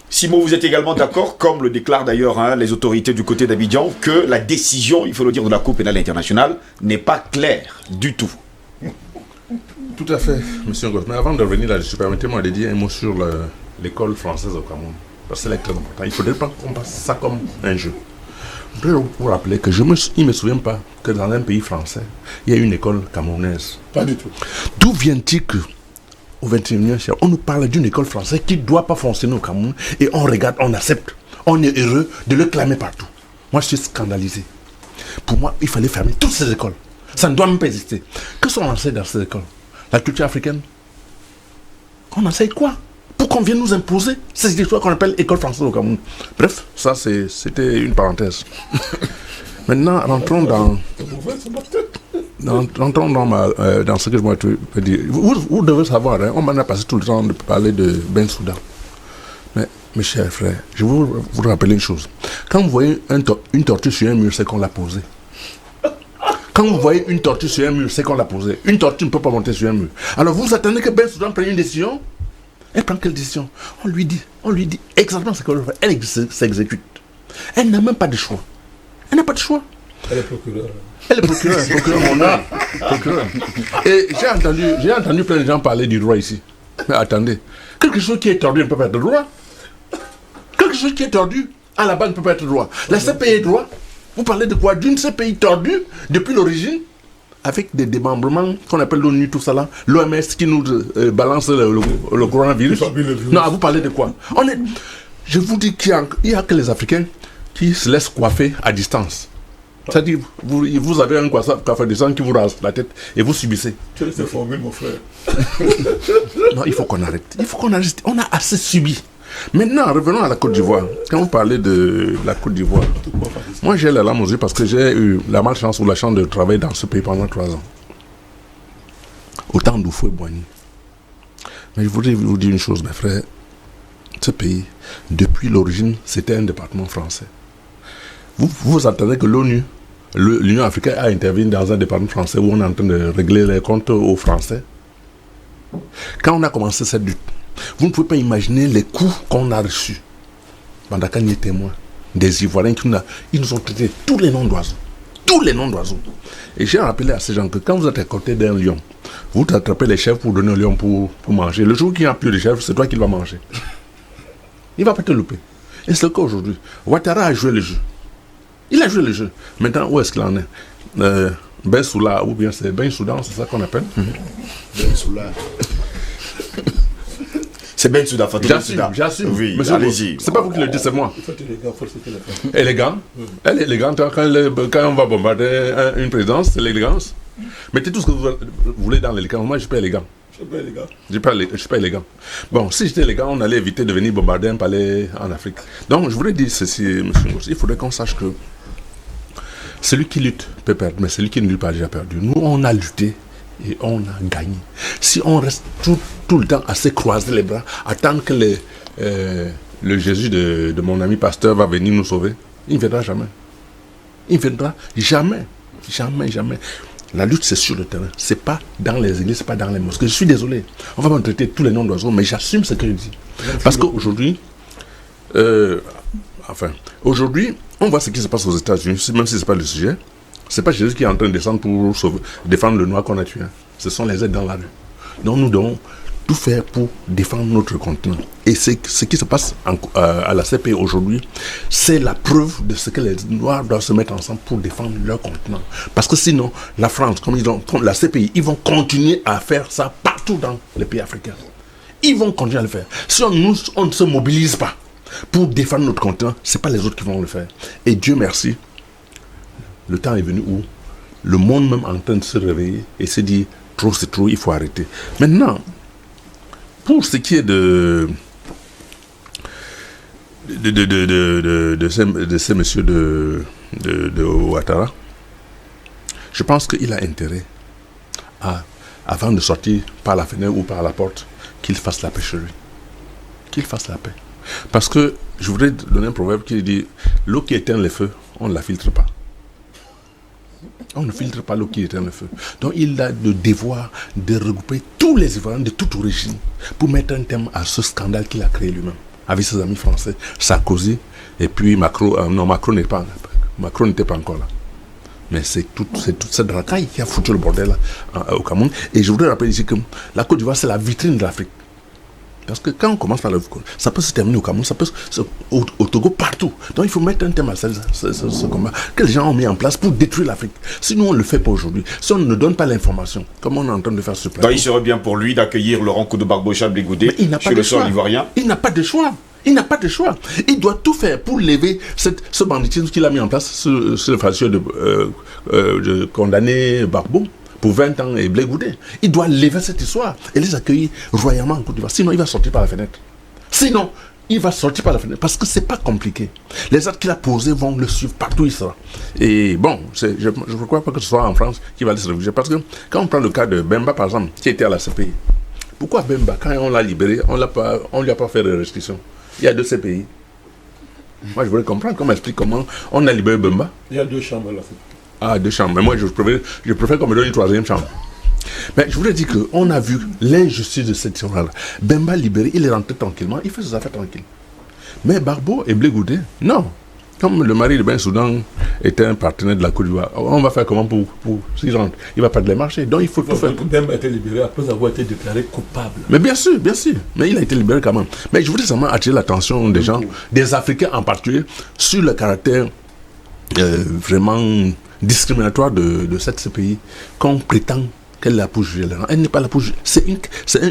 Simo, vous êtes également d'accord, comme le déclarent d'ailleurs les autorités du côté d'Abidjan, que la décision, il faut le dire, de la Cour pénale internationale n'est pas claire du tout. Tout à fait, M. Ngoz. Mais avant de revenir là-dessus, permettez-moi de dire un mot sur l'école française au Cameroun. Parce que c'est très important. Il ne faudrait pas qu'on passe ça comme un jeu. Je voudrais vous rappeler que il ne me souviens pas que dans un pays français, il y a une école camerounaise. Pas du tout. D'où vient-il que au XXIe siècle, on nous parle d'une école française qui ne doit pas fonctionner au Cameroun et on regarde, on accepte, on est heureux de le clamer partout. Moi, je suis scandalisé. Pour moi, il fallait fermer toutes ces écoles. Ça ne doit même pas exister. Que sont enseignés dans ces écoles? La culture africaine? On enseigne quoi? Pour qu'on vienne nous imposer ces histoires qu'on appelle école française au Cameroun. Bref, ça c'était une parenthèse. Maintenant, rentrons dans ce que je peux dire. Vous devez savoir, on m'en a passé tout le temps de parler de Bensouda. Mais, mes chers frères, je vais vous rappeler une chose. Quand vous voyez une tortue sur un mur, c'est qu'on l'a posée. Quand vous voyez une tortue sur un mur, c'est qu'on l'a posée. Une tortue ne peut pas monter sur un mur. Alors vous attendez que Bensouda prenne une décision? Elle prend quelle décision? On lui dit exactement ce qu'elle veut faire. Elle s'exécute. Elle n'a même pas de choix. Elle n'a pas de choix. Elle est procureure. Elle est procureur mon âme. Procureur. Et j'ai entendu plein de gens parler du droit ici. Mais attendez, quelque chose qui est tordu ne peut pas être droit. Quelque chose qui est tordu, à la base, ne peut pas être droit. La CPI est droit. Vous parlez de quoi? D'une CPI tordue depuis l'origine, avec des démembrements qu'on appelle l'ONU, tout ça là, l'OMS qui nous balance le coronavirus. Non, vous parlez de quoi? Je vous dis qu'il n'y a que les Africains qui se laissent coiffer à distance. C'est-à-dire, vous avez un coiffeur de sang qui vous rase la tête et vous subissez. Tu laisses formule, mon frère. Non, il faut qu'on arrête. Il faut qu'on arrête. On a assez subi. Maintenant, revenons à la Côte d'Ivoire. Quand vous parlez de la Côte d'Ivoire, moi j'ai la larme aux yeux parce que j'ai eu la malchance ou la chance de travailler dans ce pays pendant 3 ans. Au temps d'Houphouët-Boigny. Mais je voudrais vous dire une chose, mes frères. Ce pays, depuis l'origine, c'était un département français. Vous attendez que l'Union africaine a intervenu dans un département français où on est en train de régler les comptes aux Français. Quand on a commencé cette lutte, vous ne pouvez pas imaginer les coups qu'on a reçus. Bandakani est témoin. Des Ivoiriens ils nous ont traité tous les noms d'oiseaux. Tous les noms d'oiseaux. Et j'ai rappelé à ces gens que quand vous êtes à côté d'un lion, vous attrapez les chèvres pour donner au lion pour manger. Le jour qu'il n'y a plus de chèvres, c'est toi qui vas manger. Il ne va pas te louper. Et c'est le cas aujourd'hui. Ouattara a joué le jeu. Il a joué le jeu. Maintenant, où est-ce qu'il en est? Bensouda, ou bien c'est Bensouda, c'est ça qu'on appelle? Bensouda. C'est Bensouda, Fatou Bensouda. J'assume. Oui, monsieur, allez-y. C'est pas vous qui le dites, c'est moi. Élégant. Elle est élégante quand on va bombarder une présidence, c'est l'élégance. Mettez tout ce que vous voulez dans l'élégance. Moi, je suis pas élégant. Je suis pas élégant. Bon, si j'étais élégant, on allait éviter de venir bombarder un palais en Afrique. Donc, je voudrais dire ceci, M. Ngoz. Il faudrait qu'on sache que celui qui lutte peut perdre, mais celui qui ne lutte pas a déjà perdu. Nous, on a lutté et on a gagné. Si on reste tout le temps à se croiser les bras, attendre que le Jésus de mon ami pasteur va venir nous sauver, il ne viendra jamais. Il ne viendra jamais. Jamais, jamais. La lutte, c'est sur le terrain. Ce n'est pas dans les églises, ce n'est pas dans les mosquées. Je suis désolé. On va me traiter tous les noms d'oiseaux, mais j'assume ce que je dis. Parce qu'aujourd'hui, aujourd'hui, on voit ce qui se passe aux États-Unis, même si ce n'est pas le sujet. Ce n'est pas Jésus qui est en train de descendre pour défendre le noir qu'on a tué. Ce sont les aides dans la rue. Donc nous devons tout faire pour défendre notre continent. Et ce qui se passe à la CPI aujourd'hui, c'est la preuve de ce que les Noirs doivent se mettre ensemble pour défendre leur continent. Parce que sinon, la France, comme la CPI, ils vont continuer à faire ça partout dans les pays africains. Ils vont continuer à le faire. Si on ne se mobilise pas pour défendre notre continent, ce n'est pas les autres qui vont le faire. Et Dieu merci, le temps est venu où le monde même est en train de se réveiller et se dire, trop c'est trop, il faut arrêter. Maintenant, pour ce qui est de ces messieurs de Ouattara, je pense qu'il a intérêt avant de sortir par la fenêtre ou par la porte, qu'il fasse la paix chez lui. Qu'il fasse la paix. Parce que je voudrais donner un proverbe qui dit, l'eau qui éteint les feux, on ne la filtre pas. On ne filtre pas l'eau qui éteint le feu. Donc il a le devoir de regrouper tous les Ivoiriens de toute origine pour mettre un terme à ce scandale qu'il a créé lui-même avec ses amis français, Sarkozy et puis Macron. Non, Macron n'était pas encore là. Mais c'est toute cette racaille qui a foutu le bordel au Cameroun. Et je voudrais rappeler ici que la Côte d'Ivoire, c'est la vitrine de l'Afrique. Parce que quand on commence par le ça peut se terminer au Cameroun, ça peut au Togo, partout. Donc il faut mettre un thème à ce combat que les gens ont mis en place pour détruire l'Afrique. Sinon on ne le fait pas aujourd'hui. Si on ne donne pas l'information, comme on est en train de faire ce plateau. Donc il serait bien pour lui d'accueillir Laurent Koudou-Barbocha Blé-Goudé sur le sol ivoirien. Il n'a pas de choix. Il n'a pas de choix. Il doit tout faire pour lever ce banditisme qu'il a mis en place, ce facieux de condamner Gbagbo pour 20 ans et Blé-Goudé. Il doit lever cette histoire et les accueillir royalement en Côte d'Ivoire. Sinon, il va sortir par la fenêtre. Parce que c'est pas compliqué. Les actes qu'il a posés vont le suivre partout où il sera. Et bon, je ne crois pas que ce soit en France qui va se réfugier. Parce que quand on prend le cas de Bemba, par exemple, qui était à la CPI, pourquoi Bemba, quand on l'a libéré, on ne lui a pas fait de restriction? Il y a 2 CPI. Moi, je voudrais comprendre, qu'on m'explique comment on a libéré Bemba. Il y a 2 chambres là. Ah, 2 chambres. Mais moi, je préfère qu'on me donne une 3e chambre. Mais je voulais dire qu'on a vu l'injustice de cette histoire-là. Bemba libéré, il est rentré tranquillement, il fait ses affaires tranquilles. Mais Gbagbo et Blé-Goudé, non. Comme le mari de Ben Soudan était un partenaire de la Côte d'Ivoire, on va faire comment pour s'il rentre? Il ne va pas de les marcher. Donc il faut tout faire. Bemba a été libéré après avoir été déclaré coupable. Mais bien sûr. Mais il a été libéré quand même. Mais je voulais seulement attirer l'attention des gens, des Africains en particulier, sur le caractère vraiment discriminatoire de cette CPI qu'on prétend qu'elle est là pour juger les gens. Elle n'est pas là pour juger. C'est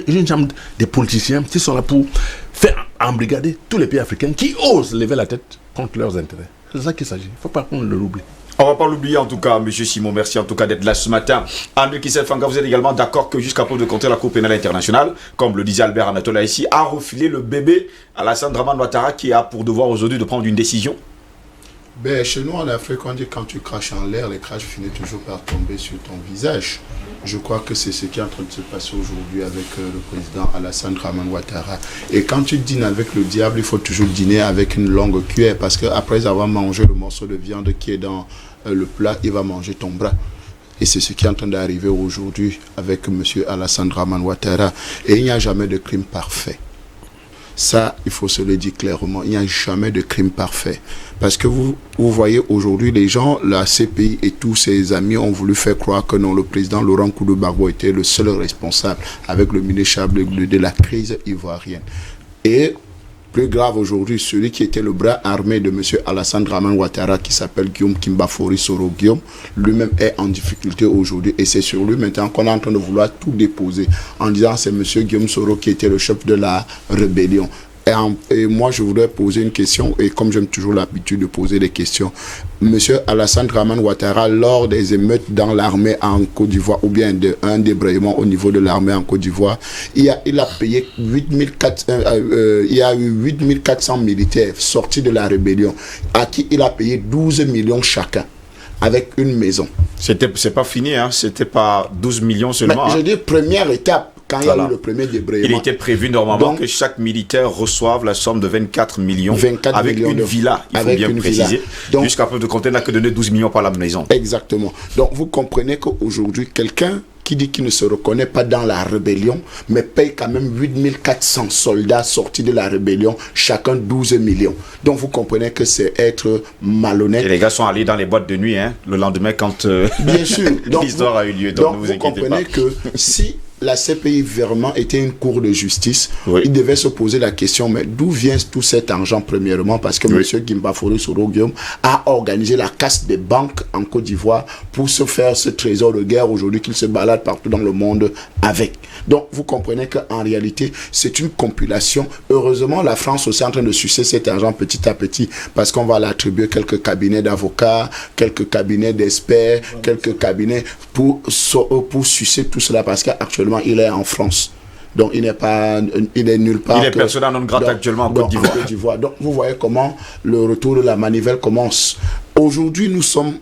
une chambre des politiciens qui sont là pour faire embrigader tous les pays africains qui osent lever la tête contre leurs intérêts. C'est ça qu'il s'agit. Il ne faut pas qu'on l'oublie. On ne va pas l'oublier en tout cas, M. Simon. Merci en tout cas d'être là ce matin. André Kissel-Fanga, vous êtes également d'accord que jusqu'à preuve de contraire, la Cour pénale internationale, comme le disait Albert Anatola ici, a refilé le bébé à Alassane Dramane Ouattara qui a pour devoir aujourd'hui de prendre une décision? Ben, chez nous en Afrique, on dit quand tu craches en l'air, les craches finissent toujours par tomber sur ton visage. Je crois que c'est ce qui est en train de se passer aujourd'hui avec le président Alassane Dramane Ouattara. Et quand tu dînes avec le diable, il faut toujours dîner avec une longue cuillère parce qu'après avoir mangé le morceau de viande qui est dans le plat, il va manger ton bras. Et c'est ce qui est en train d'arriver aujourd'hui avec M. Alassane Dramane Ouattara. Et il n'y a jamais de crime parfait. Ça, il faut se le dire clairement, il n'y a jamais de crime parfait. Parce que vous voyez aujourd'hui, les gens, la CPI et tous ses amis ont voulu faire croire que non, le président Laurent Koudou-Barbocha était le seul responsable avec le ministre de la crise ivoirienne. Et plus grave aujourd'hui, celui qui était le bras armé de M. Alassane Dramane Ouattara, qui s'appelle Guillaume Kimbafori Soro Guillaume, lui-même est en difficulté aujourd'hui. Et c'est sur lui maintenant qu'on est en train de vouloir tout déposer, en disant que c'est M. Guillaume Soro qui était le chef de la rébellion. Et moi, je voudrais poser une question, et comme j'aime toujours l'habitude de poser des questions, M. Alassane Dramane Ouattara, lors des émeutes dans l'armée en Côte d'Ivoire, ou bien un débrayement au niveau de l'armée en Côte d'Ivoire, il a payé 8400 militaires sortis de la rébellion, à qui il a payé 12 millions chacun. avec une maison. C'est pas fini, hein? C'était pas 12 millions seulement. Mais je dis première étape. Quand il y a eu le premier débrayement. Il était prévu normalement que chaque militaire reçoive la somme de 24 millions avec une villa, il faut bien préciser. Jusqu'à preuve de compter, n'a que donné 12 millions par la maison. Exactement. Donc vous comprenez qu'aujourd'hui, quelqu'un qui dit qu'il ne se reconnaît pas dans la rébellion, mais paye quand même 8400 soldats sortis de la rébellion, chacun 12 millions. Donc vous comprenez que c'est être malhonnête. Et les gars sont allés dans les boîtes de nuit, hein, le lendemain quand bien sûr. l'histoire a eu lieu. Donc ne vous inquiétez pas. Vous comprenez que si la CPI vraiment était une cour de justice, il devait se poser la question, mais d'où vient tout cet argent premièrement? Parce que M. Guimbafourou Soro Guillaume a organisé la casse des banques en Côte d'Ivoire pour se faire ce trésor de guerre aujourd'hui qu'il se balade partout dans le monde avec. Donc vous comprenez qu'en réalité, c'est une compilation. Heureusement, la France aussi est en train de sucer cet argent petit à petit parce qu'on va l'attribuer quelques cabinets d'avocats, quelques cabinets d'experts, quelques cabinets pour sucer tout cela parce qu'actuellement, il est en France. Donc, il est nulle part. Il est persona non grata actuellement en Côte d'Ivoire. Donc, vous voyez comment le retour de la manivelle commence. Aujourd'hui, nous sommes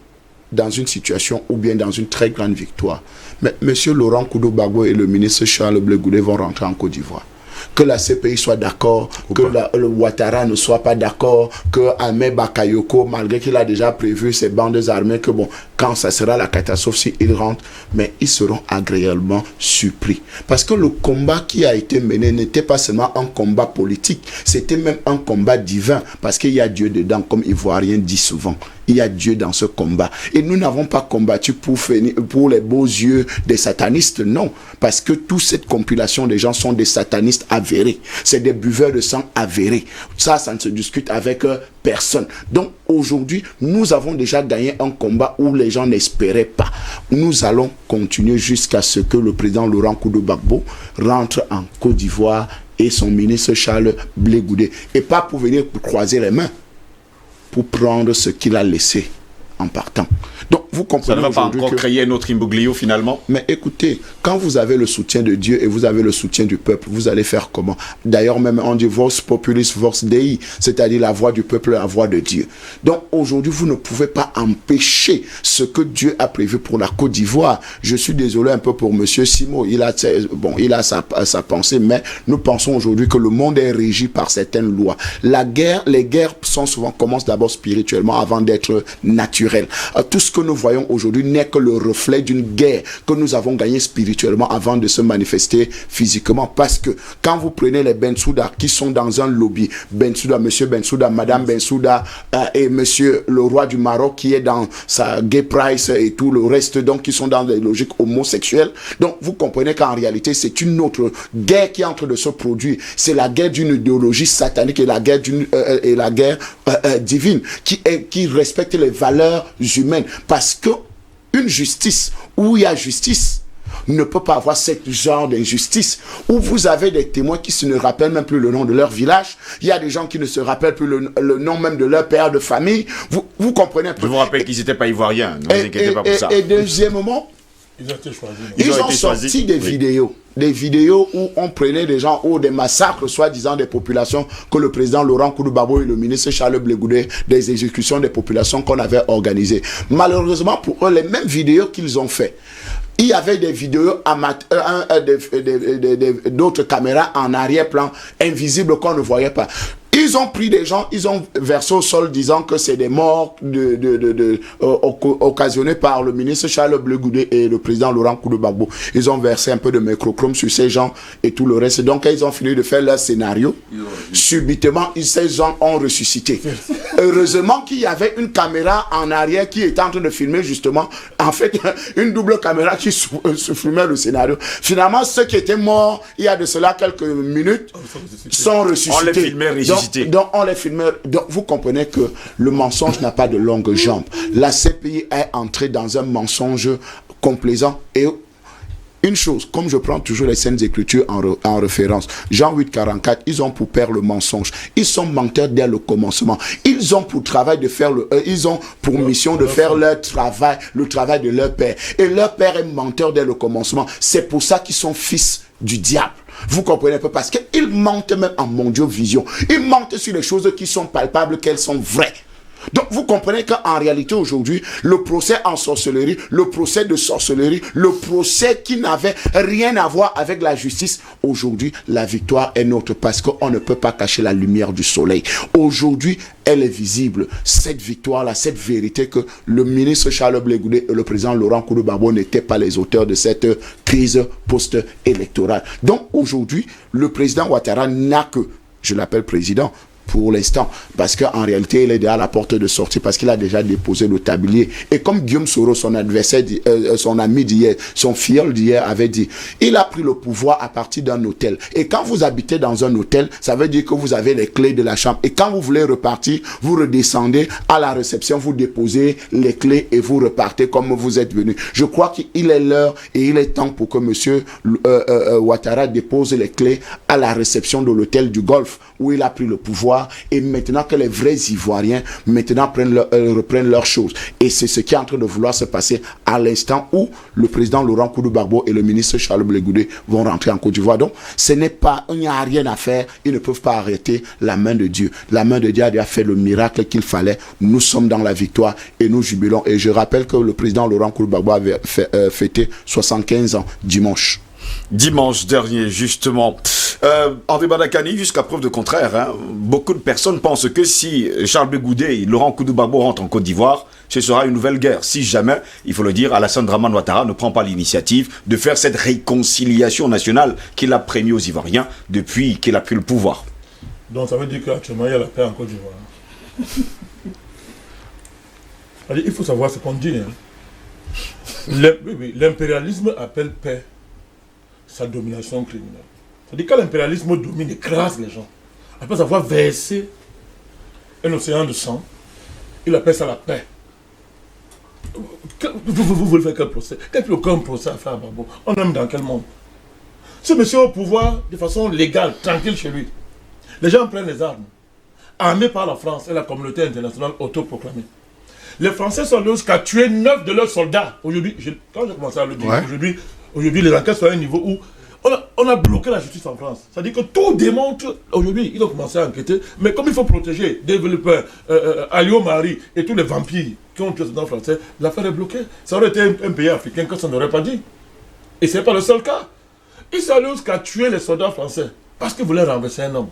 dans une situation ou bien dans une très grande victoire. Mais M. Laurent Koudou Bagbo et le ministre Charles Blé Goudé vont rentrer en Côte d'Ivoire. Que la CPI soit d'accord, que le Ouattara ne soit pas d'accord, que Ahmed Bakayoko, malgré qu'il a déjà prévu ses bandes armées, que bon, quand ça sera la catastrophe, s'ils rentrent, mais ils seront agréablement surpris. Parce que le combat qui a été mené n'était pas seulement un combat politique, c'était même un combat divin, parce qu'il y a Dieu dedans, comme Ivoirien dit souvent. Il y a Dieu dans ce combat. Et nous n'avons pas combattu pour les beaux yeux des satanistes, non. Parce que toute cette compilation des gens sont des satanistes avérés. C'est des buveurs de sang avérés. Ça ne se discute avec personne. Donc aujourd'hui, nous avons déjà gagné un combat où les gens n'espéraient pas. Nous allons continuer jusqu'à ce que le président Laurent Koudou Bagbo rentre en Côte d'Ivoire et son ministre Charles Blé Goudé. Et pas pour venir croiser les mains, pour prendre ce qu'il a laissé en partant. Donc, vous comprenez. Ça ne va pas encore créer un autre imbroglio finalement. Mais écoutez, quand vous avez le soutien de Dieu et vous avez le soutien du peuple, vous allez faire comment? D'ailleurs, même on dit Vox Populis Vox Dei, c'est-à-dire la voix du peuple, la voix de Dieu. Donc aujourd'hui, vous ne pouvez pas empêcher ce que Dieu a prévu pour la Côte d'Ivoire. Je suis désolé un peu pour Monsieur Simo. Il a sa pensée, mais nous pensons aujourd'hui que le monde est régi par certaines lois. Les guerres commencent d'abord spirituellement avant d'être naturelles. Tout ce que nous voyons aujourd'hui n'est que le reflet d'une guerre que nous avons gagnée spirituellement avant de se manifester physiquement. Parce que quand vous prenez les Bensouda qui sont dans un lobby, Bensouda, Monsieur Bensouda, Madame Bensouda et Monsieur le roi du Maroc qui est dans sa gay price et tout le reste, donc qui sont dans des logiques homosexuelles. Donc vous comprenez qu'en réalité c'est une autre guerre qui est en train de se produire. C'est la guerre d'une idéologie satanique et la guerre divine qui respecte les valeurs humaines. Parce que une justice où il y a justice ne peut pas avoir ce genre d'injustice où vous avez des témoins qui ne rappellent même plus le nom de leur village. Il y a des gens qui ne se rappellent plus le nom même de leur père de famille. Vous comprenez un peu. Je vous rappelle qu'ils n'étaient pas ivoiriens. Ne vous inquiétez pas pour ça. Et deuxièmement, ils ont sorti des vidéos. Des vidéos où on prenait des gens, ou des massacres, soi-disant des populations, que le président Laurent Koudou Bagbo et le ministre Charles Blé Goudé, des exécutions des populations qu'on avait organisées. Malheureusement pour eux, les mêmes vidéos qu'ils ont fait, il y avait des vidéos d'autres caméras en arrière-plan, invisibles qu'on ne voyait pas. Ils ont pris des gens, ils ont versé au sol disant que c'est des morts occasionnés par le ministre Charles Blé Goudé et le président Laurent Koudou Bagbo. Ils ont versé un peu de microchrome sur ces gens et tout le reste. Donc, ils ont fini de faire leur scénario. Subitement, ces gens ont ressuscité. Heureusement qu'il y avait une caméra en arrière qui était en train de filmer justement, en fait, une double caméra qui se filmait le scénario. Finalement, ceux qui étaient morts il y a de cela quelques minutes sont ressuscités. On les filmait ressuscités. Donc on les filmait. Donc vous comprenez que le mensonge n'a pas de longues jambes. La CPI est entrée dans un mensonge complaisant. Et une chose, comme je prends toujours les Saintes Écritures en référence, Jean 8,44, ils ont pour père le mensonge. Ils sont menteurs dès le commencement. Ils ont pour travail de faire ils ont pour mission de faire leur travail, le travail de leur père. Et leur père est menteur dès le commencement. C'est pour ça qu'ils sont fils du diable. Vous comprenez pas, parce qu'ils mentent même en mondiovision. Ils mentent sur les choses qui sont palpables, qu'elles sont vraies. Donc vous comprenez qu'en réalité aujourd'hui, le procès en sorcellerie, le procès de sorcellerie, le procès qui n'avait rien à voir avec la justice, aujourd'hui la victoire est nôtre parce qu'on ne peut pas cacher la lumière du soleil. Aujourd'hui, elle est visible, cette victoire-là, cette vérité que le ministre Charles Blé Goudé et le président Laurent Koudou-Barbeau n'étaient pas les auteurs de cette crise post-électorale. Donc aujourd'hui, le président Ouattara n'a que, je l'appelle président, pour l'instant, parce qu'en réalité, il est déjà à la porte de sortie, parce qu'il a déjà déposé le tablier. Et comme Guillaume Soro, son adversaire, son ami d'hier, son filleul d'hier avait dit, il a pris le pouvoir à partir d'un hôtel. Et quand vous habitez dans un hôtel, ça veut dire que vous avez les clés de la chambre. Et quand vous voulez repartir, vous redescendez à la réception, vous déposez les clés et vous repartez comme vous êtes venu. Je crois qu'il est l'heure et il est temps pour que monsieur Ouattara dépose les clés à la réception de l'hôtel du Golfe, où il a pris le pouvoir. Et maintenant que les vrais Ivoiriens maintenant reprennent leurs choses. Et c'est ce qui est en train de vouloir se passer à l'instant où le président Laurent Koudou-Barbeau et le ministre Charles Blé Goudé vont rentrer en Côte d'Ivoire. Donc, il n'y a rien à faire. Ils ne peuvent pas arrêter la main de Dieu. La main de Dieu a déjà fait le miracle qu'il fallait. Nous sommes dans la victoire et nous jubilons. Et je rappelle que le président Laurent Koudou-Barbeau avait fêté 75 ans dimanche. Dimanche dernier, justement. André Bandakani, jusqu'à preuve de contraire, hein, beaucoup de personnes pensent que si Charles Blé Goudé et Laurent Koudou-Barbeau rentrent en Côte d'Ivoire, ce sera une nouvelle guerre. Si jamais, il faut le dire, Alassane Dramane Ouattara ne prend pas l'initiative de faire cette réconciliation nationale qu'il a promis aux Ivoiriens depuis qu'il a pris le pouvoir. Donc ça veut dire qu'actuellement, il y a la paix en Côte d'Ivoire. Il faut savoir ce qu'on dit. Hein. L'impérialisme appelle paix sa domination criminelle. C'est-à-dire que l'impérialisme domine, écrase les gens. Après avoir versé un océan de sang, il appelle ça la paix. Vous voulez faire quel procès? Quel plus aucun procès à faire à Barbeau? On aime dans quel monde? Ce monsieur au pouvoir de façon légale, tranquille chez lui. Les gens prennent les armes, armés par la France et la communauté internationale autoproclamée. Les Français sont allés jusqu'à tuer 9 de leurs soldats. Aujourd'hui, quand j'ai commencé à le dire, aujourd'hui, les enquêtes sont à un niveau où on a bloqué la justice en France. C'est-à-dire que tout démontre, aujourd'hui, ils ont commencé à enquêter, mais comme il faut protéger des développeurs, Alio Marie et tous les vampires qui ont tué les soldats français, l'affaire est bloquée. Ça aurait été un pays africain que ça n'aurait pas dit. Et ce n'est pas le seul cas. Ils sont allés jusqu'à tuer les soldats français parce qu'ils voulaient renverser un homme.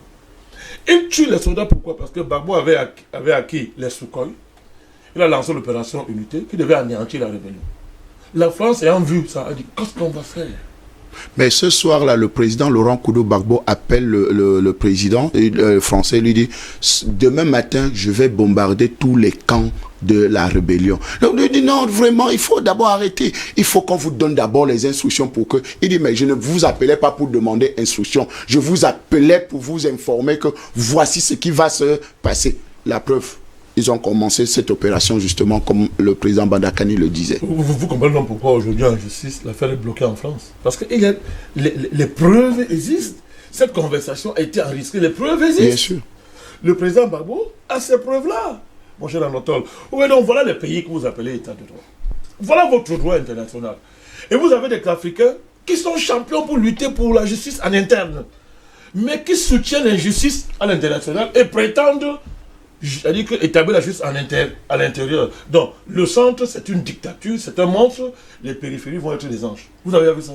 Ils tuent les soldats pourquoi? Parce que Gbagbo avait acquis les Sukhoi. Il a lancé l'opération Unité qui devait anéantir la rébellion. La France ayant vu ça, a dit qu'est-ce qu'on va faire? Mais ce soir-là, le président Laurent Koudou-Barbeau appelle le président français, lui dit demain matin, je vais bombarder tous les camps de la rébellion. Donc il dit non, vraiment, il faut d'abord arrêter. Il faut qu'on vous donne d'abord les instructions pour que... Il dit mais je ne vous appelais pas pour demander instruction. Je vous appelais pour vous informer que voici ce qui va se passer. La preuve. Ils ont commencé cette opération justement comme le président Bandakani le disait. Vous comprenez donc pourquoi aujourd'hui en justice, l'affaire est bloquée en France. Parce que les preuves existent. Cette conversation a été enregistrée, les preuves existent. Bien sûr. Le président Gbagbo a ces preuves-là. Mon cher Anatole. Oui, donc voilà les pays que vous appelez État de droit. Voilà votre droit international. Et vous avez des Africains qui sont champions pour lutter pour la justice en interne, mais qui soutiennent l'injustice à l'international et prétendent c'est-à-dire établir la justice à l'intérieur. Donc, le centre, c'est une dictature, c'est un monstre. Les périphéries vont être des anges. Vous avez vu ça?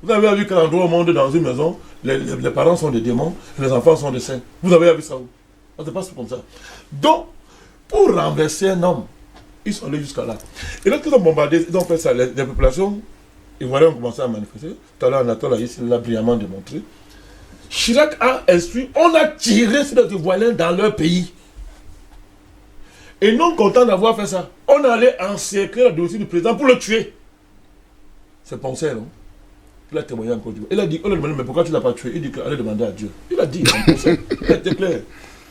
Vous avez vu qu'à l'endroit au monde, dans une maison, les parents sont des démons, les enfants sont des saints. Vous avez vu ça? Ça se passe comme ça. Donc, pour renverser un homme, ils sont allés jusqu'à là. Et lorsqu'ils ont bombardé, ils ont fait ça. Les populations ivoiriennes ont commencé à manifester. Tout à l'heure, Anatole l'a brillamment démontré. Chirac a instruit, on a tiré sur les Ivoiriens dans leur pays. Et non content d'avoir fait ça, on allait encercler le dossier du président pour le tuer. C'est pensé, non? Il a témoigné en Côte d'Ivoire. Il a dit, on lui a demandé, mais pourquoi tu ne l'as pas tué? Il dit qu'allez demander à Dieu. Il a dit, il a été clair.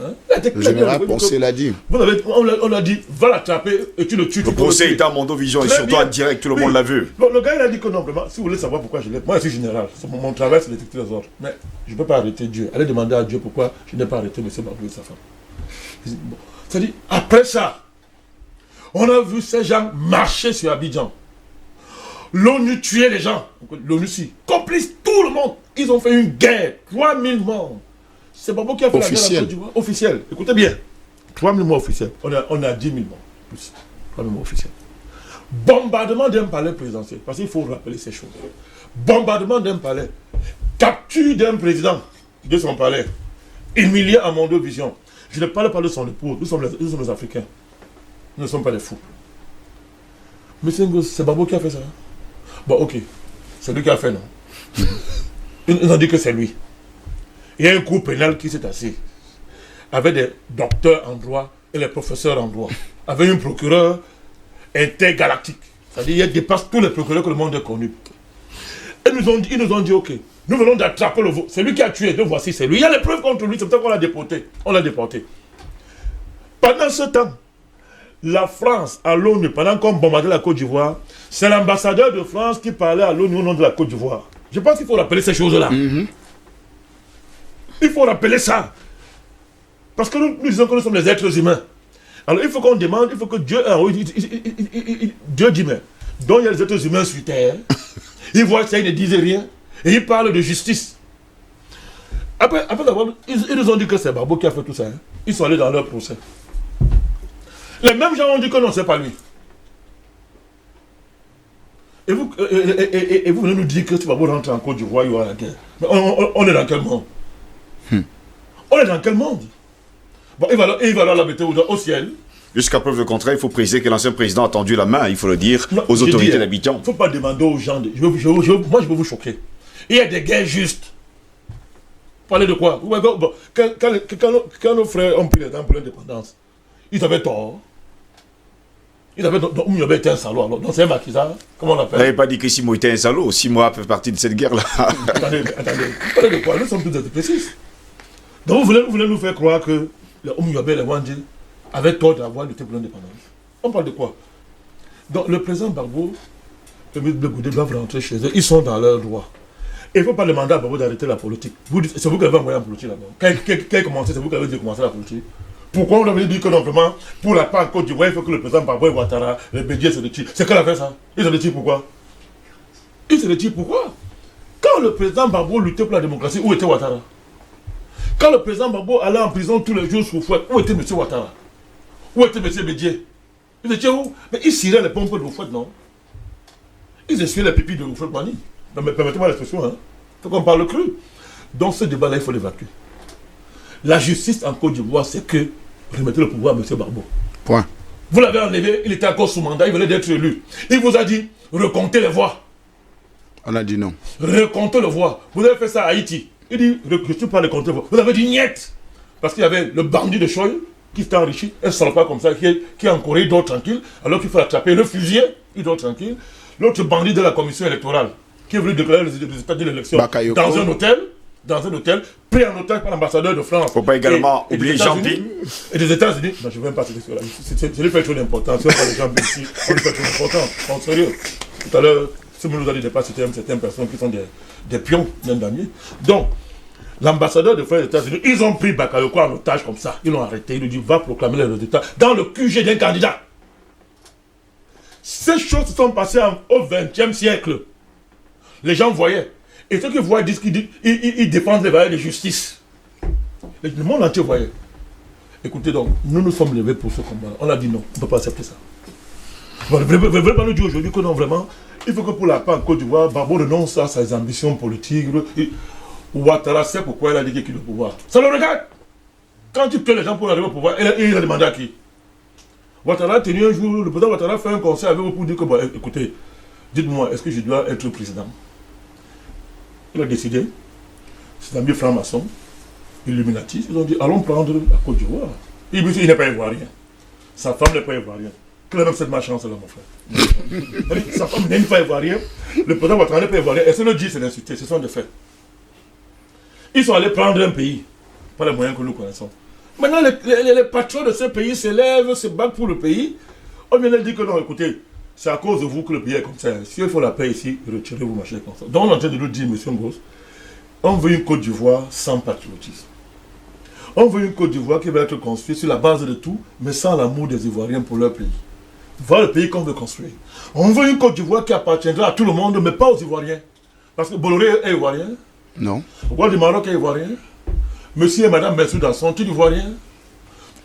Hein? Le général Poncé l'a dit. On a dit, va l'attraper et tu le tues. Le procès était à Mondovision et surtout en direct, tout le monde l'a vu. Bon, le gars il a dit que non, vraiment, si vous voulez savoir pourquoi je l'ai... Moi je suis général, mon travail c'est d'étecter les ordres. Mais je ne peux pas arrêter Dieu. Allez demander à Dieu pourquoi je n'ai pas arrêté M. Gbagbo et sa femme. Bon. C'est-à-dire, après ça, on a vu ces gens marcher sur Abidjan. L'ONU tuait les gens. L'ONU si. Complice tout le monde. Ils ont fait une guerre. 3000 morts. C'est Gbagbo qui a fait la guerre en Côte d'Ivoire. Officiel. Écoutez bien. 3 000 morts officiels. On a 10 000 morts. Plus. 3 000 morts officiels. Bombardement d'un palais présidentiel. Parce qu'il faut rappeler ces choses. Bombardement d'un palais. Capture d'un président de son palais. Humilié à Mondovision. Je ne parle pas de son épouse. Nous sommes les Africains. Nous ne sommes pas les fous. Mais c'est Babo qui a fait ça. Bon, ok. C'est lui qui a fait, non? Ils ont dit que c'est lui. Il y a un cours pénal qui s'est assis. Avec des docteurs en droit et les professeurs en droit. Avec un procureur intergalactique. C'est-à-dire qu'il dépasse tous les procureurs que le monde a connus. Et ils nous ont dit, ok, nous venons d'attraper le veau. C'est lui qui a tué, donc voici, c'est lui. Il y a les preuves contre lui, c'est pour ça qu'on l'a déporté. On l'a déporté. Pendant ce temps, la France, à l'ONU, pendant qu'on bombardait la Côte d'Ivoire, c'est l'ambassadeur de France qui parlait à l'ONU au nom de la Côte d'Ivoire. Je pense qu'il faut rappeler ces choses-là. Il faut rappeler ça. Parce que nous disons que nous sommes les êtres humains. Alors il faut qu'on demande, il faut que Dieu... Dieu dit, mais donc il y a les êtres humains sur terre. Ils voient ça, ils ne disent rien. Et ils parlent de justice. Après avoir... Ils nous ont dit que c'est Babo qui a fait tout ça. Hein. Ils sont allés dans leur procès. Les mêmes gens ont dit que non, c'est pas lui. Et vous venez nous dire que si Babo rentre en Côte d'Ivoire, il y aura la guerre. Mais on est dans quel monde? On est dans quel monde? Bon, il va alors l'habiter au ciel. Jusqu'à preuve de contraire, il faut préciser que l'ancien président a tendu la main, il faut le dire, aux autorités d'Abidjan. Il ne faut pas demander aux gens. Moi, je vais vous choquer. Il y a des guerres justes. Parler de quoi? Quand nos frères ont pris les dents pour l'indépendance, ils avaient tort. Ils avaient tort. Il avait été un salaud. Alors, donc c'est un maquisard. Comment on l'appelle? Vous n'avez pas dit que Simo était un salaud. Simo a fait partie de cette guerre-là. Attendez. Parlez de quoi? Nous sommes tous des précis. Donc vous voulez nous faire croire que les Oumyobé et les Wandji avaient tort d'avoir lutté pour l'indépendance. On parle de quoi? Donc le président Gbagbo, le ministre Blegoudé doivent rentrer chez eux. Ils sont dans leurs droits. Et il ne faut pas demander à Gbagbo d'arrêter la politique. C'est vous qui avez envoyé en politique là-bas. Quand il commencé, c'est vous qui avez dit de commencer la politique. Pourquoi on avait dit que non, vraiment, pour la part en Côte d'Ivoire, il faut que le président Gbagbo et Ouattara, les Bédiers se retirent. C'est qu'elle a fait ça. Ils se retirent pourquoi? Ils se retirent pourquoi? Quand le président Gbagbo luttait pour la démocratie, où était Ouattara? Quand le président Gbagbo allait en prison tous les jours sous fouette, où était M. Ouattara? Où était M. Bédier? Ils étaient où? Mais ils ciraient les pompes de fouette, non? Ils essuyaient les pipis de fouette Mani. Non, mais permettez-moi l'expression, hein? Il faut qu'on parle cru. Donc ce débat-là, il faut l'évacuer. La justice en Côte d'Ivoire, c'est que remettez le pouvoir à M. Gbagbo. Point. Vous l'avez enlevé, il était encore sous mandat, il venait d'être élu. Il vous a dit, recomptez les voix. On a dit non. Recomptez les voix. Vous avez fait ça à Haïti. Il dit, je ne suis pas les compter. Vous avez dit niet. Parce qu'il y avait le bandit de Choy qui s'est enrichi, un salopard comme ça, qui est en Corée, il dort tranquille, alors qu'il faut l'attraper, le fusiller, il dort tranquille. L'autre bandit de la commission électorale, qui est venu déclarer les résultats de l'élection dans un hôtel, pris en otage par l'ambassadeur de France. Il ne faut pas également oublier Jean-Ping. Et des États-Unis. Non, je ne veux même pas cette histoire-là. C'est lui fait trop d'importance. Si on parle de Jean-Ping ici, on lui fait trop d'importance. En sérieux. Tout à l'heure, si vous nous avez dépassé, c'était certaines personnes qui sont des pions, même d'amis. Donc, l'ambassadeur de France des États-Unis, ils ont pris Bakayoko en otage comme ça. Ils l'ont arrêté. Ils lui ont dit, va proclamer les résultats dans le QG d'un candidat. Ces choses se sont passées au XXe siècle. Les gens voyaient. Et ceux qui voient disent qu'ils défendent les valeurs de justice. Le monde entier voyait. Écoutez donc, nous nous sommes levés pour ce combat. On a dit non, on ne peut pas accepter ça. Vous ne voulez pas nous dire aujourd'hui que non, vraiment, il faut que pour la paix en Côte d'Ivoire, Gbagbo renonce à ses ambitions politiques. Ouattara sait pourquoi il a dit qu'il est au pouvoir. Ça le regarde. Quand il tue les gens pour arriver au pouvoir, il a demandé à qui? Ouattara a tenu un jour, le président Ouattara a fait un conseil avec vous pour dire que, bon, écoutez, dites-moi, est-ce que je dois être président? Il a décidé, ses amis francs-maçons, illuminatistes, ils ont dit, allons prendre la Côte d'Ivoire. Il n'est pas ivoirien. Sa femme n'est pas ivoirienne. Quelle est même cette malchance là, mon frère? Sa femme n'est pas ivoirienne, le président Ouattara n'est pas ivoirien, et c'est le dit, c'est l'insulté, ce sont des faits. Ils sont allés prendre un pays, par les moyens que nous connaissons. Maintenant, les patrons de ce pays s'élèvent, se battent pour le pays. On vient de dire que non, écoutez, c'est à cause de vous que le pays est comme ça. Si il faut la paix ici, retirez-vous, machin comme ça. Donc on est en train de nous dire, monsieur Ngoz, on veut une Côte d'Ivoire sans patriotisme. On veut une Côte d'Ivoire qui va être construite sur la base de tout, mais sans l'amour des Ivoiriens pour leur pays. Voilà le pays qu'on veut construire. On veut une Côte d'Ivoire qui appartiendra à tout le monde, mais pas aux Ivoiriens. Parce que Bolloré est Ivoirien. Non. Le roi du Maroc est Ivoirien. Monsieur et madame Mensouda sont-ils Ivoiriens?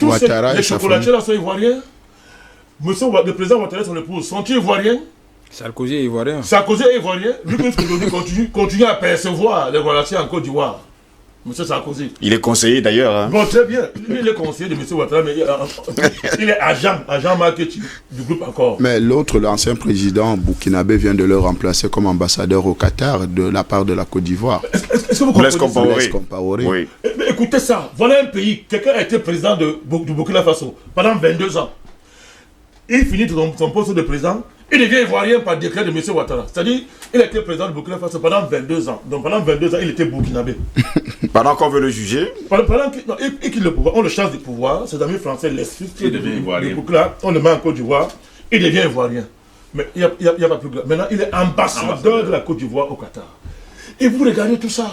Ouattara les chocolatiers là sont ivoiriens. Le président Ouattara, son épouse, sont ivoiriens. Sarkozy est ivoirien. Sarkozy est ivoirien. Lui continue à percevoir les relations en Côte d'Ivoire. Monsieur Sarkozy. Il est conseiller d'ailleurs. Hein. Bon, très bien. Lui, il est conseiller de M. Ouattara, mais il est agent marketing du groupe encore. Mais l'autre, l'ancien président burkinabé, vient de le remplacer comme ambassadeur au Qatar de la part de la Côte d'Ivoire. Est-ce que vous comprenez Blaise Compaoré. Oui. Mais écoutez ça. Voilà un pays. Quelqu'un a été président du Burkina Faso pendant 22 ans. Il finit son poste de président. Il devient ivoirien par décret de M. Ouattara. C'est-à-dire, il a été président du Burkina Faso pendant 22 ans. Donc pendant 22 ans, il était burkinabé. Pendant qu'on veut le juger. Pendant qu'il le pouvoir, on le change de pouvoir. Ses amis français laissent il devient ivoirien. On le met en Côte d'Ivoire. Il devient ivoirien. Mais il n'y a pas plus grave. Maintenant, il est ambassadeur de la Côte d'Ivoire au Qatar. Et vous regardez tout ça.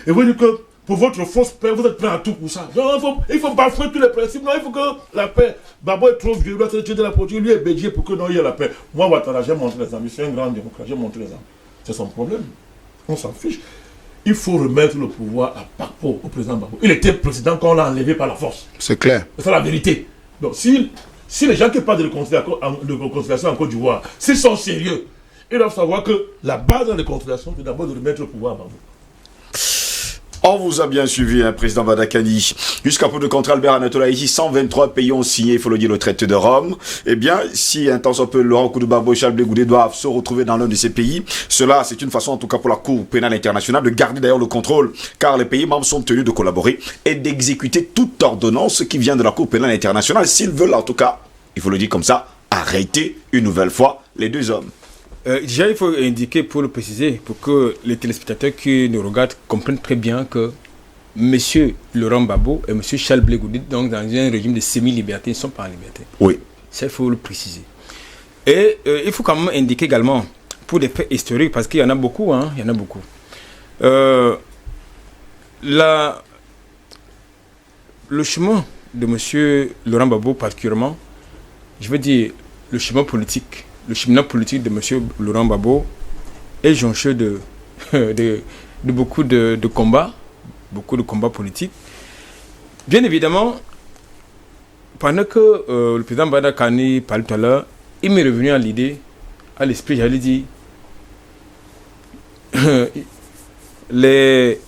Et vous dites que pour votre fausse paix, vous êtes prêt à tout pour ça. Non, il faut bafouer tous les principes. Non, il faut que la paix. Babo est trop vieux, il doit se tuer de la politique. Lui est bédié pour que non, il y ait la paix. Moi, Ouattara, j'ai montré les amis. C'est un grand démocrate. J'ai montré les amis. C'est son problème. On s'en fiche. Il faut remettre le pouvoir à Bakpo, au président Babo. Il était président quand on l'a enlevé par la force. C'est clair. C'est la vérité. Donc, si les gens qui parlent de réconciliation en Côte d'Ivoire, s'ils sont sérieux, ils doivent savoir que la base de la réconciliation, c'est d'abord de remettre le pouvoir à Babo. On vous a bien suivi, hein, président Badakani. Jusqu'à peu de contre Albert Anatola, ici, 123 pays ont signé, il faut le dire, le traité de Rome. Eh bien, si un temps soit peu Laurent Koudou-Babo et Charles Blé Goudé doivent se retrouver dans l'un de ces pays, cela, c'est une façon, en tout cas pour la Cour pénale internationale, de garder d'ailleurs le contrôle, car les pays membres sont tenus de collaborer et d'exécuter toute ordonnance qui vient de la Cour pénale internationale, s'ils veulent, en tout cas, il faut le dire comme ça, arrêter une nouvelle fois les deux hommes. Déjà, il faut indiquer, pour le préciser, pour que les téléspectateurs qui nous regardent comprennent très bien que M. Laurent Gbagbo et M. Charles Blé Goudé, donc dans un régime de semi-liberté, ne sont pas en liberté. Oui. Ça, il faut le préciser. Et il faut quand même indiquer également, pour des faits historiques, parce qu'il y en a beaucoup, hein, il y en a beaucoup. Le chemin de M. Laurent Gbagbo, particulièrement, je veux dire, le chemin politique, le cheminement politique de M. Laurent Gbagbo est jonché de beaucoup de combats politiques. Bien évidemment, pendant que le président Badakani parlait tout à l'heure, il m'est revenu à l'esprit, j'allais dire, les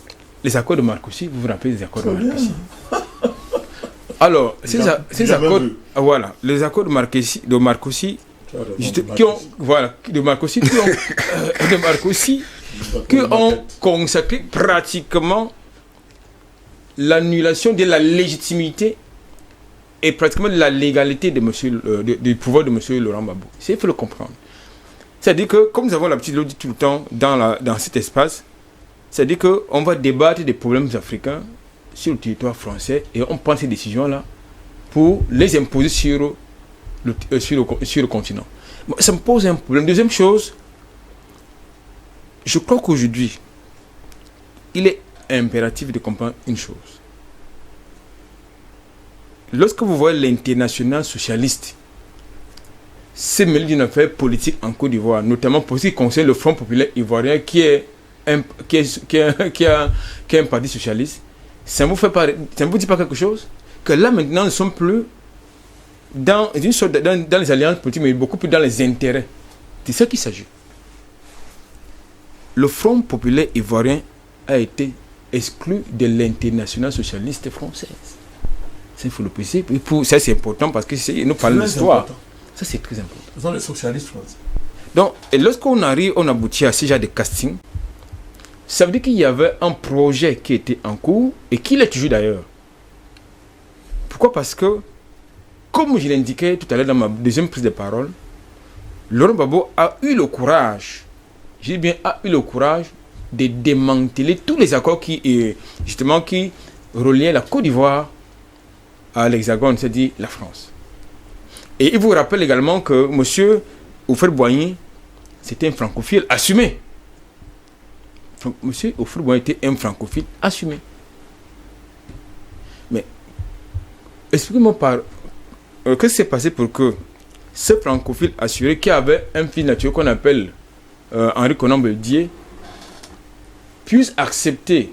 accords de Marcoussis, vous vous rappelez des accords de Marcoussis? Alors, ces accords, voilà, les accords de Marcoussis, qui ont consacré pratiquement l'annulation de la légitimité et pratiquement de la légalité du pouvoir de M. Laurent Gbagbo. Il faut le comprendre. C'est-à-dire que, comme nous avons l'habitude de le dire tout le temps dans cet espace, c'est-à-dire qu'on va débattre des problèmes africains sur le territoire français et on prend ces décisions-là pour les imposer sur le continent. Bon, ça me pose un problème. Deuxième chose, je crois qu'aujourd'hui, il est impératif de comprendre une chose. Lorsque vous voyez l'international socialiste se mêler d'une affaire politique en Côte d'Ivoire, notamment pour ce qui concerne le Front populaire ivoirien qui a un parti socialiste, ça ne vous dit pas quelque chose? Que là maintenant, nous ne sommes plus dans les alliances politiques, mais beaucoup plus dans les intérêts. C'est ça qu'il s'agit. Le Front populaire ivoirien a été exclu de l'internationale socialiste française. Ça, il faut le préciser. Ça, c'est important parce que nous parlons d'histoire. Ça, c'est très important. Ce sont les socialistes français. Donc, lorsqu'on aboutit à ce genre de casting, ça veut dire qu'il y avait un projet qui était en cours et qui l'est toujours d'ailleurs. Pourquoi? Parce que, comme je l'indiquais tout à l'heure dans ma deuxième prise de parole, Laurent Gbagbo a eu le courage, je dis bien a eu le courage de démanteler tous les accords qui reliaient la Côte d'Ivoire à l'Hexagone, c'est-à-dire la France. Et il vous rappelle également que M. Houphouët-Boigny, c'était un francophile assumé. M. Houphouët-Boigny était un francophile assumé. Mais, expliquez-moi qu'est-ce qui s'est passé pour que ce francophile assuré qui avait un fils naturel qu'on appelle Henri Conan Beldier puisse accepter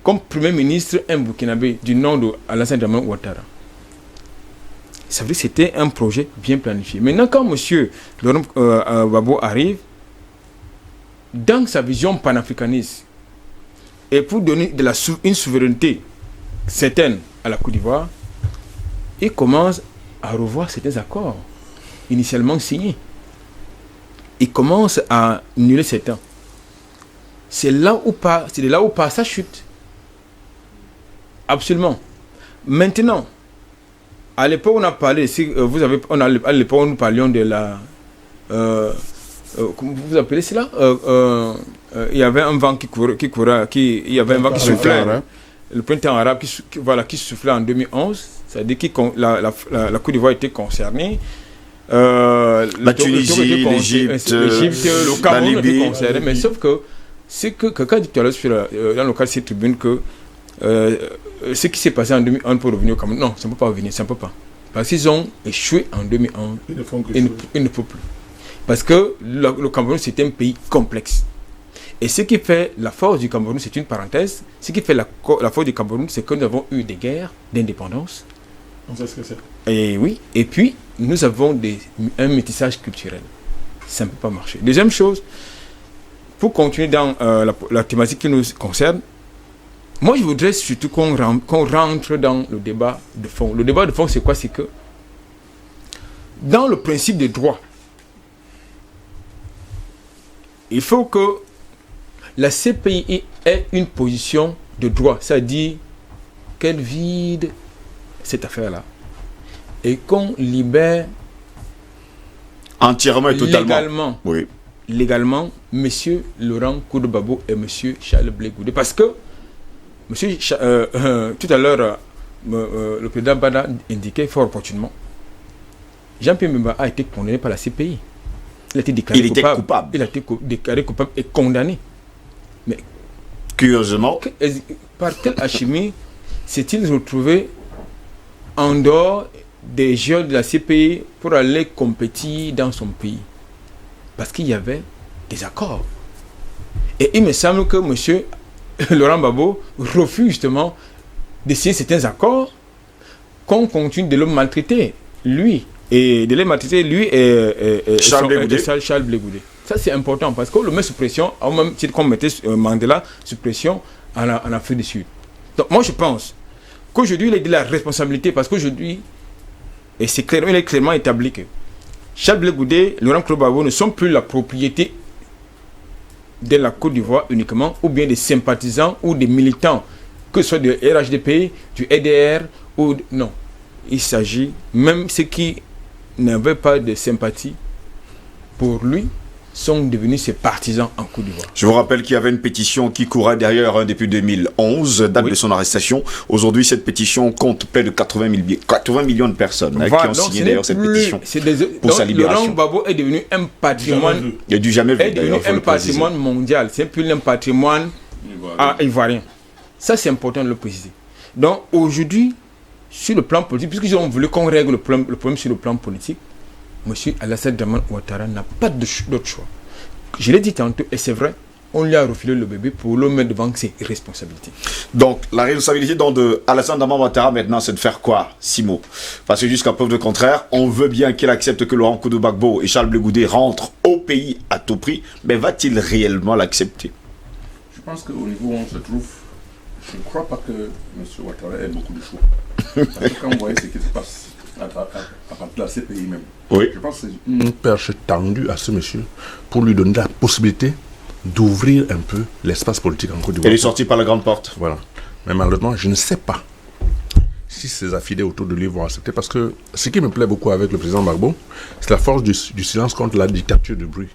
comme Premier ministre un Burkinabé du nom de Alassane Dramane Ouattara. Ça veut dire que c'était un projet bien planifié. Maintenant, quand M. Laurent Gbagbo arrive, dans sa vision panafricaniste, et pour donner une souveraineté certaine à la Côte d'Ivoire, il commence à revoir certains accords initialement signés. Il commence à annuler certains. C'est de là où part sa chute. Absolument. Maintenant, à l'époque, on a parlé, à l'époque, nous parlions de la... comment vous appelez cela il y avait un vent qui soufflait. Le printemps arabe qui soufflait en 2011. C'est-à-dire que la Côte d'Ivoire était concernée. La Tunisie, l'Égypte, le Cameroun la Libye. était concerné. Mais sauf que, c'est que quelqu'un dit tout à l'heure dans le cadre de cette tribune que ce qui s'est passé en 2001 pour revenir au Cameroun, non, ça ne peut pas revenir, ça ne peut pas. Parce qu'ils ont échoué en 2001. Ils ne peuvent plus. Parce que le Cameroun, c'est un pays complexe. Et ce qui fait la force du Cameroun, c'est une parenthèse, ce qui fait la force du Cameroun, c'est que nous avons eu des guerres d'indépendance. On sait ce que c'est. Et oui, et puis nous avons un métissage culturel. Ça ne peut pas marcher. Deuxième chose, pour continuer dans la thématique qui nous concerne, moi je voudrais surtout qu'on rentre dans le débat de fond. Le débat de fond, c'est quoi? C'est que dans le principe de droit, il faut que la CPI ait une position de droit, c'est-à-dire qu'elle vide cette affaire-là et qu'on libère entièrement et totalement légalement M. Laurent Gbagbo et M. Charles Blé Goudé. Parce que tout à l'heure, le président Bada indiquait fort opportunément, Jean-Pierre Bemba a été condamné par la CPI. Il a été déclaré coupable. Il a été déclaré coupable et condamné. Mais curieusement, par quelle alchimie s'est-il retrouvé en dehors des jeux de la CPI pour aller compétir dans son pays? Parce qu'il y avait des accords. Et il me semble que M. Laurent Gbagbo refuse justement de signer certains accords qu'on continue de le maltraiter, lui. Et de les maltraiter, lui et Charles Blé Goudé. Ça, c'est important parce qu'on le met sous pression, au même titre qu'on mettait Mandela sous pression en Afrique du Sud. Donc, moi, je pense qu'aujourd'hui, il est de la responsabilité parce qu'aujourd'hui, et il est clairement établi que Charles Blé Goudé, Laurent Gbagbo ne sont plus la propriété de la Côte d'Ivoire uniquement, ou bien des sympathisants ou des militants, que ce soit du RHDP, du EDR, ou... Non. Il s'agit, même ceux qui n'avaient pas de sympathie pour lui, sont devenus ses partisans en Côte d'Ivoire. Je vous rappelle qu'il y avait une pétition qui courait derrière depuis 2011, date de son arrestation. Aujourd'hui, cette pétition compte près de 80 millions de personnes qui ont signé d'ailleurs cette pétition pour sa libération. Laurent Gbagbo est devenu un patrimoine. Il a du jamais vu. Est devenu un patrimoine mondial. C'est plus un patrimoine ivoirien. Ça, c'est important de le préciser. Donc aujourd'hui, sur le plan politique, puisqu'ils ont voulu qu'on règle le problème sur le plan politique, M. Alassane Dramane Ouattara n'a pas d'autre choix. Je l'ai dit tantôt, et c'est vrai, on lui a refilé le bébé pour le mettre devant ses responsabilités. Donc, la responsabilité de Alassane Dramane Ouattara maintenant, c'est de faire quoi, Simo? Parce que jusqu'à preuve de contraire, on veut bien qu'il accepte que Laurent Gbagbo et Charles Blé Goudé rentrent au pays à tout prix, mais va-t-il réellement l'accepter? Je pense qu'au niveau où on se trouve, je ne crois pas que M. Ouattara ait beaucoup de choix. Parce que quand vous voyez ce qui se passe à partir de la CPI même, je pense que c'est une perche tendue à ce monsieur pour lui donner la possibilité d'ouvrir un peu l'espace politique en Côte d'Ivoire. Elle est sortie par la grande porte. Voilà. Mais malheureusement, je ne sais pas si ses affidés autour de lui vont accepter. Parce que ce qui me plaît beaucoup avec le président Gbagbo, c'est la force du silence contre la dictature du bruit.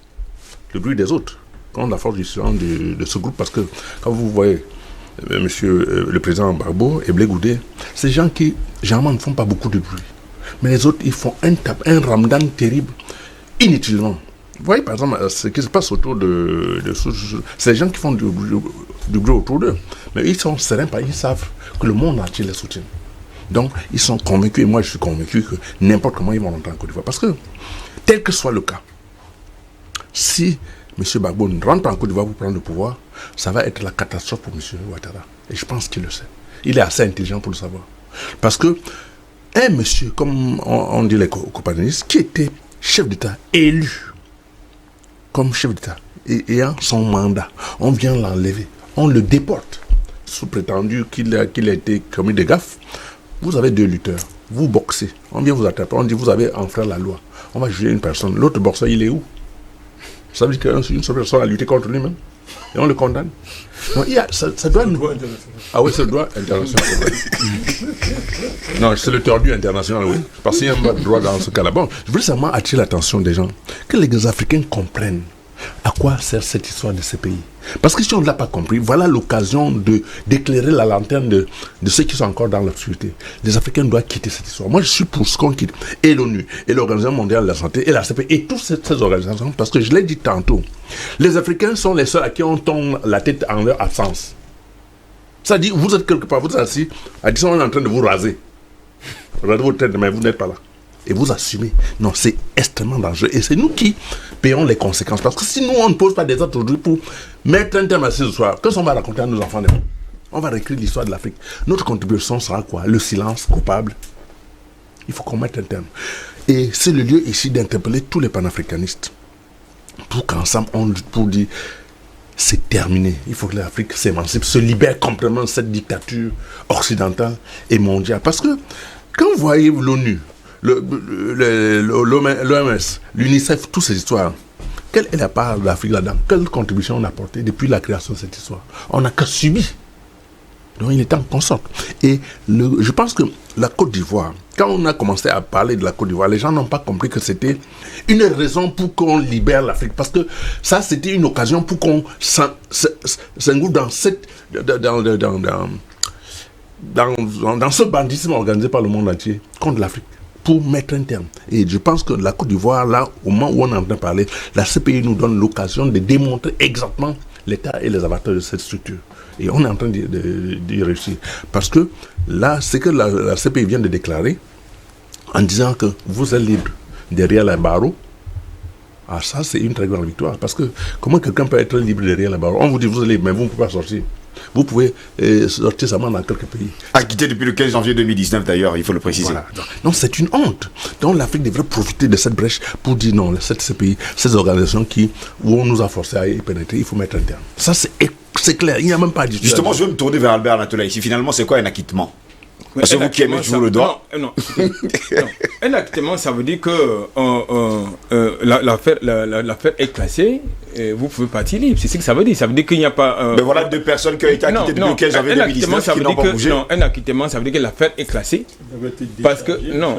Le bruit des autres, contre la force du silence de ce groupe. Parce que quand vous voyez monsieur le président Gbagbo et Blé Goudé, ces gens qui, généralement, ne font pas beaucoup de bruit. Mais les autres, ils font un ramadan terrible, inutilement. Vous voyez, par exemple, ce qui se passe autour de c'est les gens qui font du bruit autour d'eux. Mais ils sont sereins, ils savent que le monde entier les soutient. Donc, ils sont convaincus, et moi je suis convaincu que n'importe comment ils vont rentrer en Côte d'Ivoire. Parce que, tel que soit le cas, si M. Gbagbo rentre en Côte d'Ivoire pour prendre le pouvoir, ça va être la catastrophe pour M. Ouattara. Et je pense qu'il le sait. Il est assez intelligent pour le savoir. Parce que un monsieur, comme on dit les copanistes, qui était chef d'État élu comme chef d'État, et ayant son mandat, on vient l'enlever, on le déporte, sous prétendu qu'il a été commis des gaffes. Vous avez 2 lutteurs, vous boxez, on vient vous attraper, on dit vous avez enfreint la loi, on va juger une personne, l'autre boxeur il est où? Ça veut dire qu'une seule personne a lutté contre lui-même, et on le condamne. Non, ça doit nous... Ah oui, c'est le droit international. Non, c'est le tordu international, oui. Parce qu'il n'y a pas de droit dans ce cas-là. Bon, je voulais seulement attirer l'attention des gens, que les Africains comprennent à quoi sert cette histoire de ces pays. Parce que si on ne l'a pas compris, voilà l'occasion d'éclairer la lanterne de ceux qui sont encore dans l'obscurité. Les Africains doivent quitter cette histoire. Moi, je suis pour ce qu'on quitte. Et l'ONU, et l'Organisation mondiale de la santé, et la CPI, et toutes ces organisations, parce que je l'ai dit tantôt, les Africains sont les seuls à qui on tombe la tête en leur absence. Ça dit, vous êtes quelque part, vous êtes assis, à 10 on est en train de vous raser. Regardez votre tête, mais vous n'êtes pas là. Et vous assumez. Non, c'est extrêmement dangereux. Et c'est nous qui payons les conséquences. Parce que si nous, on ne pose pas des actes aujourd'hui pour mettre un terme à ces histoires, qu'est-ce qu'on va raconter à nos enfants demain? On va réécrire l'histoire de l'Afrique. Notre contribution sera quoi? Le silence coupable. Il faut qu'on mette un terme. Et c'est le lieu ici d'interpeller tous les panafricanistes. Pour qu'ensemble, pour dire, c'est terminé. Il faut que l'Afrique s'émancipe, se libère complètement de cette dictature occidentale et mondiale. Parce que quand vous voyez l'ONU, l'OMS, l'UNICEF, toutes ces histoires, quelle est la part de l'Afrique là-dedans? Quelle contribution on a apportée depuis la création de cette histoire? On n'a qu'à subir. Donc il est temps qu'on sorte. Et je pense que la Côte d'Ivoire, quand on a commencé à parler de la Côte d'Ivoire, les gens n'ont pas compris que c'était une raison pour qu'on libère l'Afrique. Parce que ça, c'était une occasion pour qu'on s'engouffre dans ce bandisme organisé par le monde entier contre l'Afrique, pour mettre un terme. Et je pense que la Côte d'Ivoire, là, au moment où on est en train de parler, la CPI nous donne l'occasion de démontrer exactement l'état et les avatars de cette structure. Et on est en train d'y réussir. Parce que là, c'est que la CPI vient de déclarer, en disant que vous êtes libre derrière les barreaux. Ah, ça, c'est une très grande victoire. Parce que comment quelqu'un peut être libre derrière les barreaux? On vous dit, vous êtes libre, mais vous ne pouvez pas sortir. Vous pouvez sortir seulement dans quelques pays. Acquitté depuis le 15 janvier 2019 d'ailleurs, il faut le préciser. Voilà. Non, c'est une honte. Donc l'Afrique devrait profiter de cette brèche pour dire non, ces pays, ces organisations où on nous a forcé à y pénétrer, il faut mettre un terme. Ça, c'est clair, il n'y a même pas de discussion. Justement, je vais me tourner vers Albert Natola ici. Finalement, c'est quoi un acquittement? Parce que vous qui aimez toujours le droit. Non. Un acquittement, ça veut dire que l'affaire est classée, et vous pouvez partir libre. C'est ce que ça veut dire. Ça veut dire qu'il n'y a pas... Mais voilà 2 personnes qui ont été acquittées depuis le 15 janvier 2019 qui n'ont pas bougé. Non, un acquittement, ça veut dire que l'affaire est classée. Parce que, non,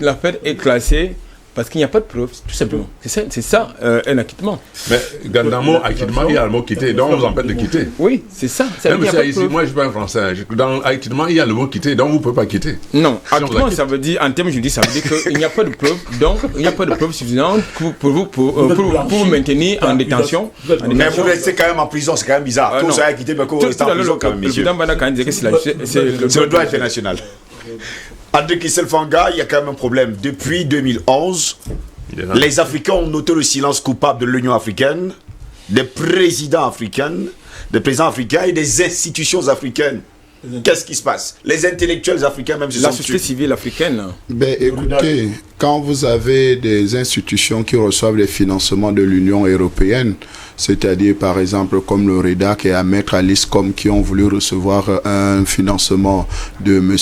l'affaire est classée parce qu'il n'y a pas de preuves, tout simplement. C'est ça, un acquittement. Mais dans le mot acquittement, il y a le mot quitter, donc on vous empêche de quitter. Oui, c'est ça. Même si ici, moi je ne suis pas un Français, dans acquittement, il y a le mot quitter, donc vous ne pouvez pas quitter. Non, acquittement, ça veut dire, en termes juridiques, ça veut dire qu'il n'y a pas de preuves, donc il n'y a pas de preuves suffisantes pour vous maintenir en détention. Mais vous restez quand même en prison, c'est quand même bizarre. Tout ça a quitté, mais vous restez en prison quand même, messieurs. C'est le droit international. André Christelle Fanga, il y a quand même un problème. Depuis 2011, les Africains ont noté le silence coupable de l'Union africaine, des présidents africains et des institutions africaines. Qu'est-ce qui se passe? Les intellectuels africains même se sont La société civile africaine. Ben, écoutez, quand vous avez des institutions qui reçoivent les financements de l'Union européenne, c'est-à-dire par exemple comme le REDAC et Maître Aliscom qui ont voulu recevoir un financement de M.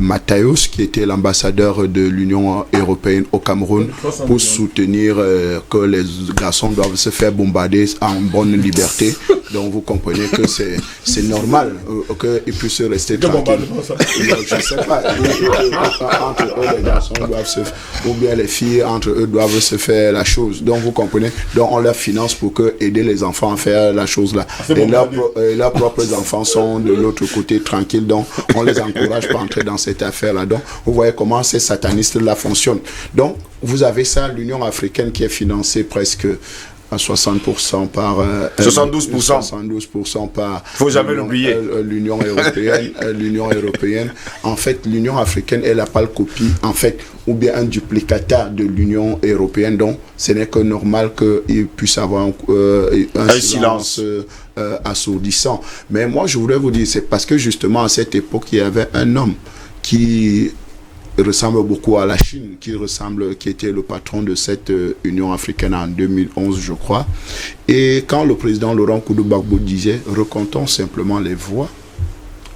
Matthäus, qui était l'ambassadeur de l'Union européenne au Cameroun, pour soutenir que les garçons doivent se faire bombarder en bonne liberté. Donc vous comprenez que c'est normal qu'ils puissent rester tranquilles. Je ne sais pas, entre eux les garçons doivent se faire, ou bien les filles entre eux doivent se faire la chose. Donc vous comprenez, donc on leur finance pour aider les enfants à faire la chose là. Et leurs propres enfants sont de l'autre côté tranquilles, donc on les encourage pour entrer dans cette affaire là. Donc vous voyez comment ces satanistes là fonctionnent. Donc vous avez ça, l'Union africaine qui est financée presque à 60% par 72% par faut jamais l'oublier l'Union européenne. En fait, l'Union africaine est la pâle copie en fait ou bien un duplicata de l'Union européenne, donc ce n'est que normal qu'il puisse avoir un silence assourdissant. Mais moi je voudrais vous dire, c'est parce que justement à cette époque il y avait un homme qui ressemble beaucoup à la Chine, qui était le patron de cette Union africaine en 2011, je crois. Et quand le président Laurent Gbagbo disait « recomptons simplement les voix »,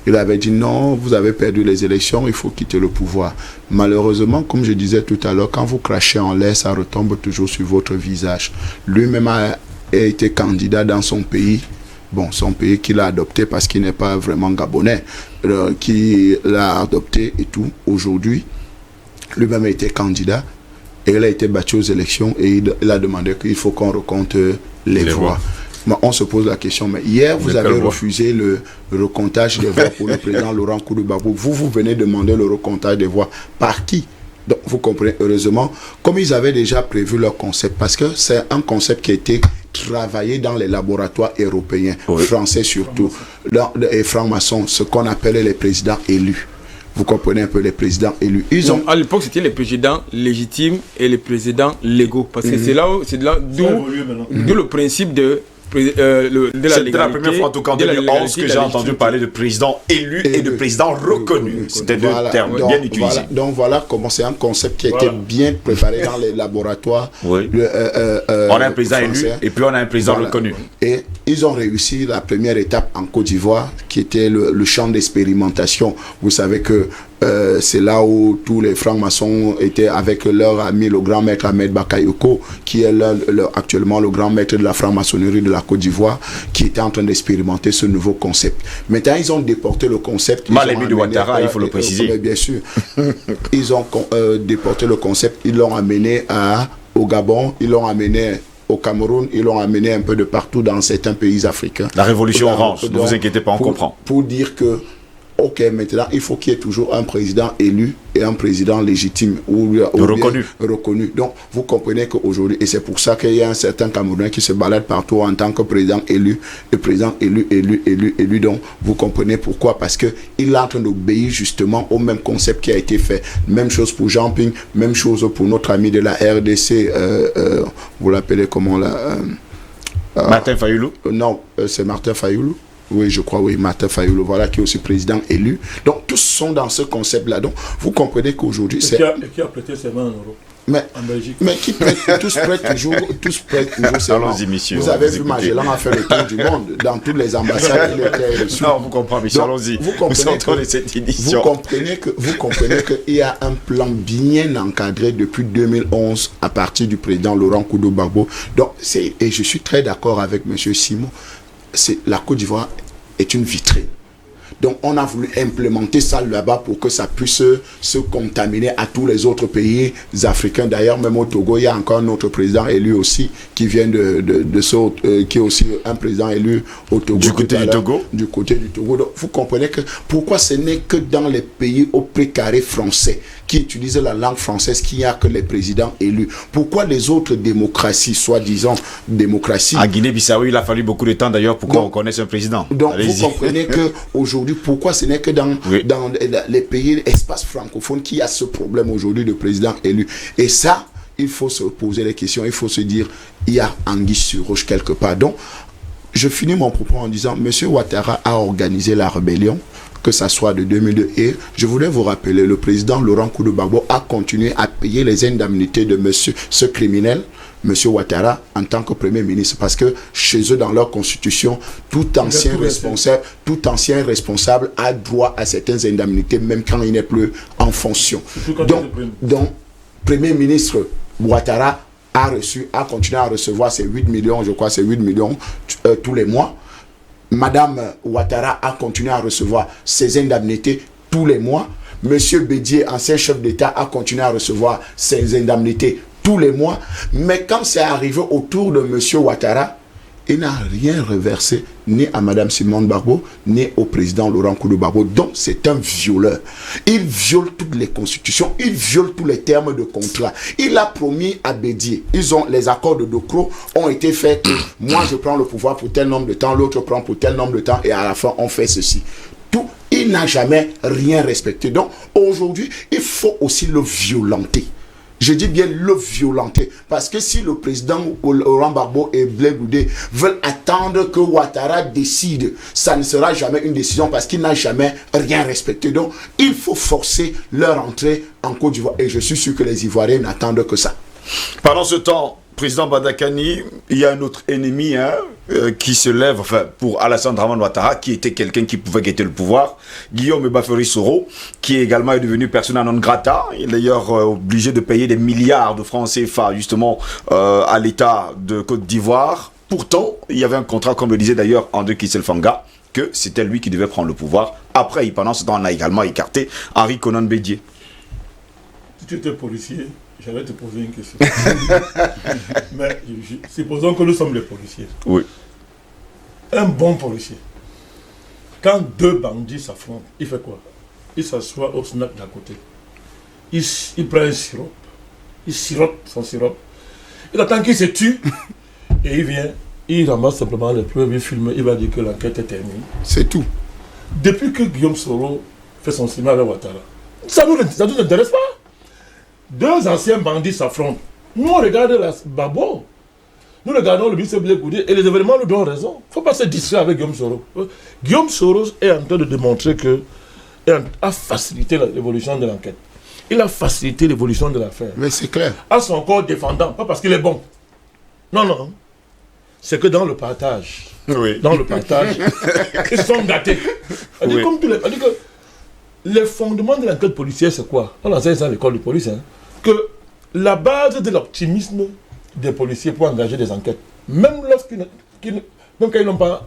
il avait dit « non, vous avez perdu les élections, il faut quitter le pouvoir ». Malheureusement, comme je disais tout à l'heure, quand vous crachez en l'air, ça retombe toujours sur votre visage. Lui-même a été candidat dans son pays. Bon, son pays qu'il a adopté parce qu'il n'est pas vraiment gabonais, qui l'a adopté et tout. Aujourd'hui, lui-même a été candidat et il a été battu aux élections et il a demandé qu'il faut qu'on recompte les voix. Mais on se pose la question, mais hier vous avez refusé le recomptage des voix pour le président Laurent Gbagbo. Vous venez demander le recomptage des voix. Par qui? Donc vous comprenez, heureusement, comme ils avaient déjà prévu leur concept, parce que c'est un concept qui a été travaillé dans les laboratoires européens, français surtout, et francs-maçons, ce qu'on appelait les présidents élus. Vous comprenez un peu les présidents élus. À l'époque, c'était les présidents légitimes et les présidents légaux. Parce que c'est là d'où le principe de la légalité. C'était la première fois en tout cas en 2011 que j'ai entendu parler de président élu et de président reconnu. C'était deux termes bien utilisés. Donc voilà comment c'est un concept qui a été bien préparé dans les laboratoires. On a un président élu et puis on a un président reconnu. Et ils ont réussi la première étape en Côte d'Ivoire qui était le champ d'expérimentation. Vous savez que c'est là où tous les francs-maçons étaient avec leur ami le grand maître Ahmed Bakayoko, qui est actuellement le grand maître de la franc-maçonnerie de la Côte d'Ivoire, qui était en train d'expérimenter ce nouveau concept. Maintenant, ils ont déporté le concept. Mal-aimé de Ouattara, il faut le préciser. Bien sûr. Ils ont déporté le concept, ils l'ont amené au Gabon, ils l'ont amené au Cameroun, ils l'ont amené un peu de partout dans certains pays africains. La révolution orange, ne vous inquiétez pas, on comprend. Pour dire que ok, maintenant, il faut qu'il y ait toujours un président élu et un président légitime ou reconnu. Donc, vous comprenez qu'aujourd'hui, et c'est pour ça qu'il y a un certain Camerounais qui se balade partout en tant que président élu, et président élu. Donc, vous comprenez pourquoi? Parce qu'il est en train d'obéir justement au même concept qui a été fait. Même chose pour Jean Ping, même chose pour notre ami de la RDC, vous l'appelez comment là Martin Fayoulou? Non, c'est Martin Fayoulou. Oui, je crois, oui, Martin Fayoulou, voilà, qui est aussi président élu. Donc, tous sont dans ce concept-là. Donc, vous comprenez qu'aujourd'hui, c'est... Qui a prêté ses mains en euros en Belgique. Mais qui prête, tous prêtent toujours ses mains. Vous avez vu, Magellan a fait le tour du monde dans toutes les ambassades. Il était reçu. Non, vous comprenez, Michel, allons-y. Vous comprenez qu'il y a un plan bien encadré depuis 2011 à partir du président Laurent Gbagbo. Donc, et je suis très d'accord avec M. Simon. La Côte d'Ivoire est une vitrine. Donc on a voulu implémenter ça là-bas pour que ça puisse se contaminer à tous les autres pays africains. D'ailleurs, même au Togo, il y a encore un autre président élu aussi qui vient qui est aussi un président élu au Togo. Du côté du Togo. Du côté du Togo. Donc vous comprenez que pourquoi ce n'est que dans les pays au précaré français qui utilisent la langue française qu'il n'y a que les présidents élus. Pourquoi les autres démocraties, soi-disant démocraties... À Guinée-Bissau, il a fallu beaucoup de temps d'ailleurs pour qu'on reconnaisse un président. Donc vous comprenez qu'aujourd'hui, pourquoi ce n'est que dans les pays, l'espace francophone qu'il y a ce problème aujourd'hui de président élu. Et ça, il faut se poser les questions, il faut se dire, il y a anguille sur roche quelque part. Donc, je finis mon propos en disant, M. Ouattara a organisé la rébellion, que ça soit de 2002. Et je voulais vous rappeler, le président Laurent Gbagbo a continué à payer les indemnités de ce criminel, M. Ouattara, en tant que Premier ministre. Parce que chez eux, dans leur constitution, tout ancien responsable a droit à certaines indemnités, même quand il n'est plus en fonction. Donc, Premier ministre Ouattara a continué à recevoir ces 8 millions, je crois, ces 8 millions tous les mois. Madame Ouattara a continué à recevoir ses indemnités tous les mois. Monsieur Bédier, ancien chef d'État, a continué à recevoir ses indemnités tous les mois. Mais quand c'est arrivé autour de Monsieur Ouattara, il n'a rien reversé ni à Mme Simone Gbagbo, ni au président Laurent Gbagbo. Donc, c'est un violeur. Il viole toutes les constitutions, il viole tous les termes de contrat. Il a promis à Bédier. Les accords de Docro ont été faits que moi, je prends le pouvoir pour tel nombre de temps, l'autre prend pour tel nombre de temps, et à la fin, on fait ceci. Tout, il n'a jamais rien respecté. Donc, aujourd'hui, il faut aussi le violenter. Je dis bien le violenter. Parce que si le président Laurent Gbagbo et Blé Goudé veulent attendre que Ouattara décide, ça ne sera jamais une décision parce qu'il n'a jamais rien respecté. Donc, il faut forcer leur entrée en Côte d'Ivoire. Et je suis sûr que les Ivoiriens n'attendent que ça. Pendant ce temps, président Bandakani, il y a un autre ennemi qui se lève pour Alassane Dramane Ouattara, qui était quelqu'un qui pouvait guetter le pouvoir. Guillaume Baferi Soro, qui également est devenu persona non grata. Il est d'ailleurs obligé de payer des milliards de francs CFA justement à l'État de Côte d'Ivoire. Pourtant, il y avait un contrat, comme le disait d'ailleurs André Kisselfanga, que c'était lui qui devait prendre le pouvoir. Après, pendant ce temps, on a également écarté Henri Konan Bédié. Si tu étais policier, j'allais te poser une question. Mais supposons que nous sommes les policiers. Oui. Un bon policier, quand deux bandits s'affrontent, il fait quoi? Il s'assoit au snack d'à côté. Il prend un sirop. Il sirote son sirop. Il attend qu'il se tue. Et il vient. Il ramasse simplement les preuves, il filme, il va dire que l'enquête est terminée. C'est tout. Depuis que Guillaume Soro fait son cinéma avec Ouattara, ça nous intéresse pas. Deux anciens bandits s'affrontent. Nous, on regarde la Babo. Nous regardons le ministre Blé Goudé et les événements nous donnent raison. Il ne faut pas se distraire avec Guillaume Soro. Guillaume Soro est en train de démontrer qu'il a facilité l'évolution de l'enquête. Il a facilité l'évolution de l'affaire. Mais c'est clair. À son corps défendant, pas parce qu'il est bon. Non. C'est que dans le partage, ils sont gâtés. Oui. Comme tous les fondements de l'enquête policière, c'est quoi? On enseigne ça à l'école de police. Que la base de l'optimisme des policiers pour engager des enquêtes, même quand ils n'ont pas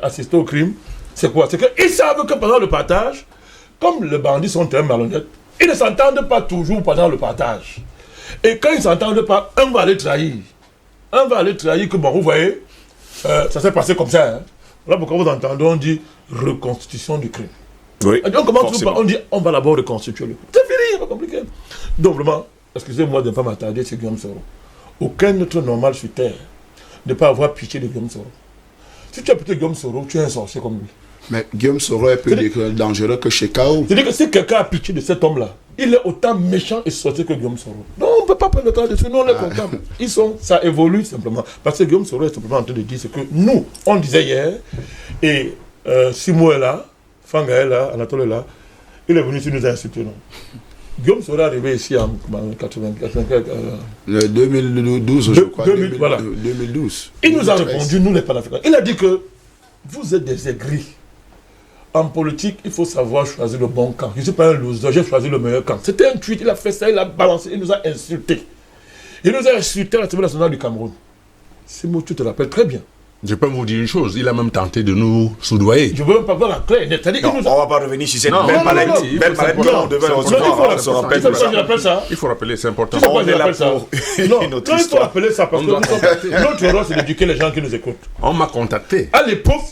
assisté au crime, c'est quoi? C'est qu'ils savent que pendant le partage, comme les bandits sont un malhonnête, ils ne s'entendent pas toujours pendant le partage. Et quand ils ne s'entendent pas, un va les trahir. Que bon, vous voyez, ça s'est passé comme ça. Voilà pourquoi vous entendez, on dit reconstitution du crime. Oui, on commence toujours par, on dit, on va d'abord reconstituer le crime. C'est fini, c'est pas compliqué. Donc vraiment, excusez-moi de ne pas m'attarder sur Guillaume Soro. Aucun être normal sur Terre ne peut avoir pitié de Guillaume Soro. Si tu as pitié de Guillaume Soro, tu es un sorcier comme lui. Mais Guillaume Soro est plus dangereux que Chekao. C'est-à-dire que si quelqu'un a pitié de cet homme-là, il est autant méchant et sorcier que Guillaume Soro. Non, on ne peut pas prendre le temps dessus, nous on est comptable. Ça évolue simplement. Parce que Guillaume Soro est simplement en train de dire ce que nous, on disait hier, et Simo est là, Fanga est là, Anatole est là, il est venu ici nous insulter. Non. Guillaume Soro est arrivé ici en 2012, je crois. 2012. Il nous a répondu, nous les panafricains. Il a dit que vous êtes des aigris. En politique, il faut savoir choisir le bon camp. Je ne suis pas un loser, j'ai choisi le meilleur camp. C'était un tweet, il a fait ça, il a balancé, il nous a insultés. Il nous a insultés à l'Assemblée nationale du Cameroun. Ces mots, tu te rappelles très bien. Je peux vous dire une chose, il a même tenté de nous soudoyer. Je ne veux même pas voir la clé. On ne va pas revenir sur cette belle palette. Belle palette, on devait il faut rappeler, c'est important. On est là pour notre histoire. Il faut rappeler ça parce que notre rôle, c'est d'éduquer les gens qui nous écoutent. On m'a contacté. À l'époque,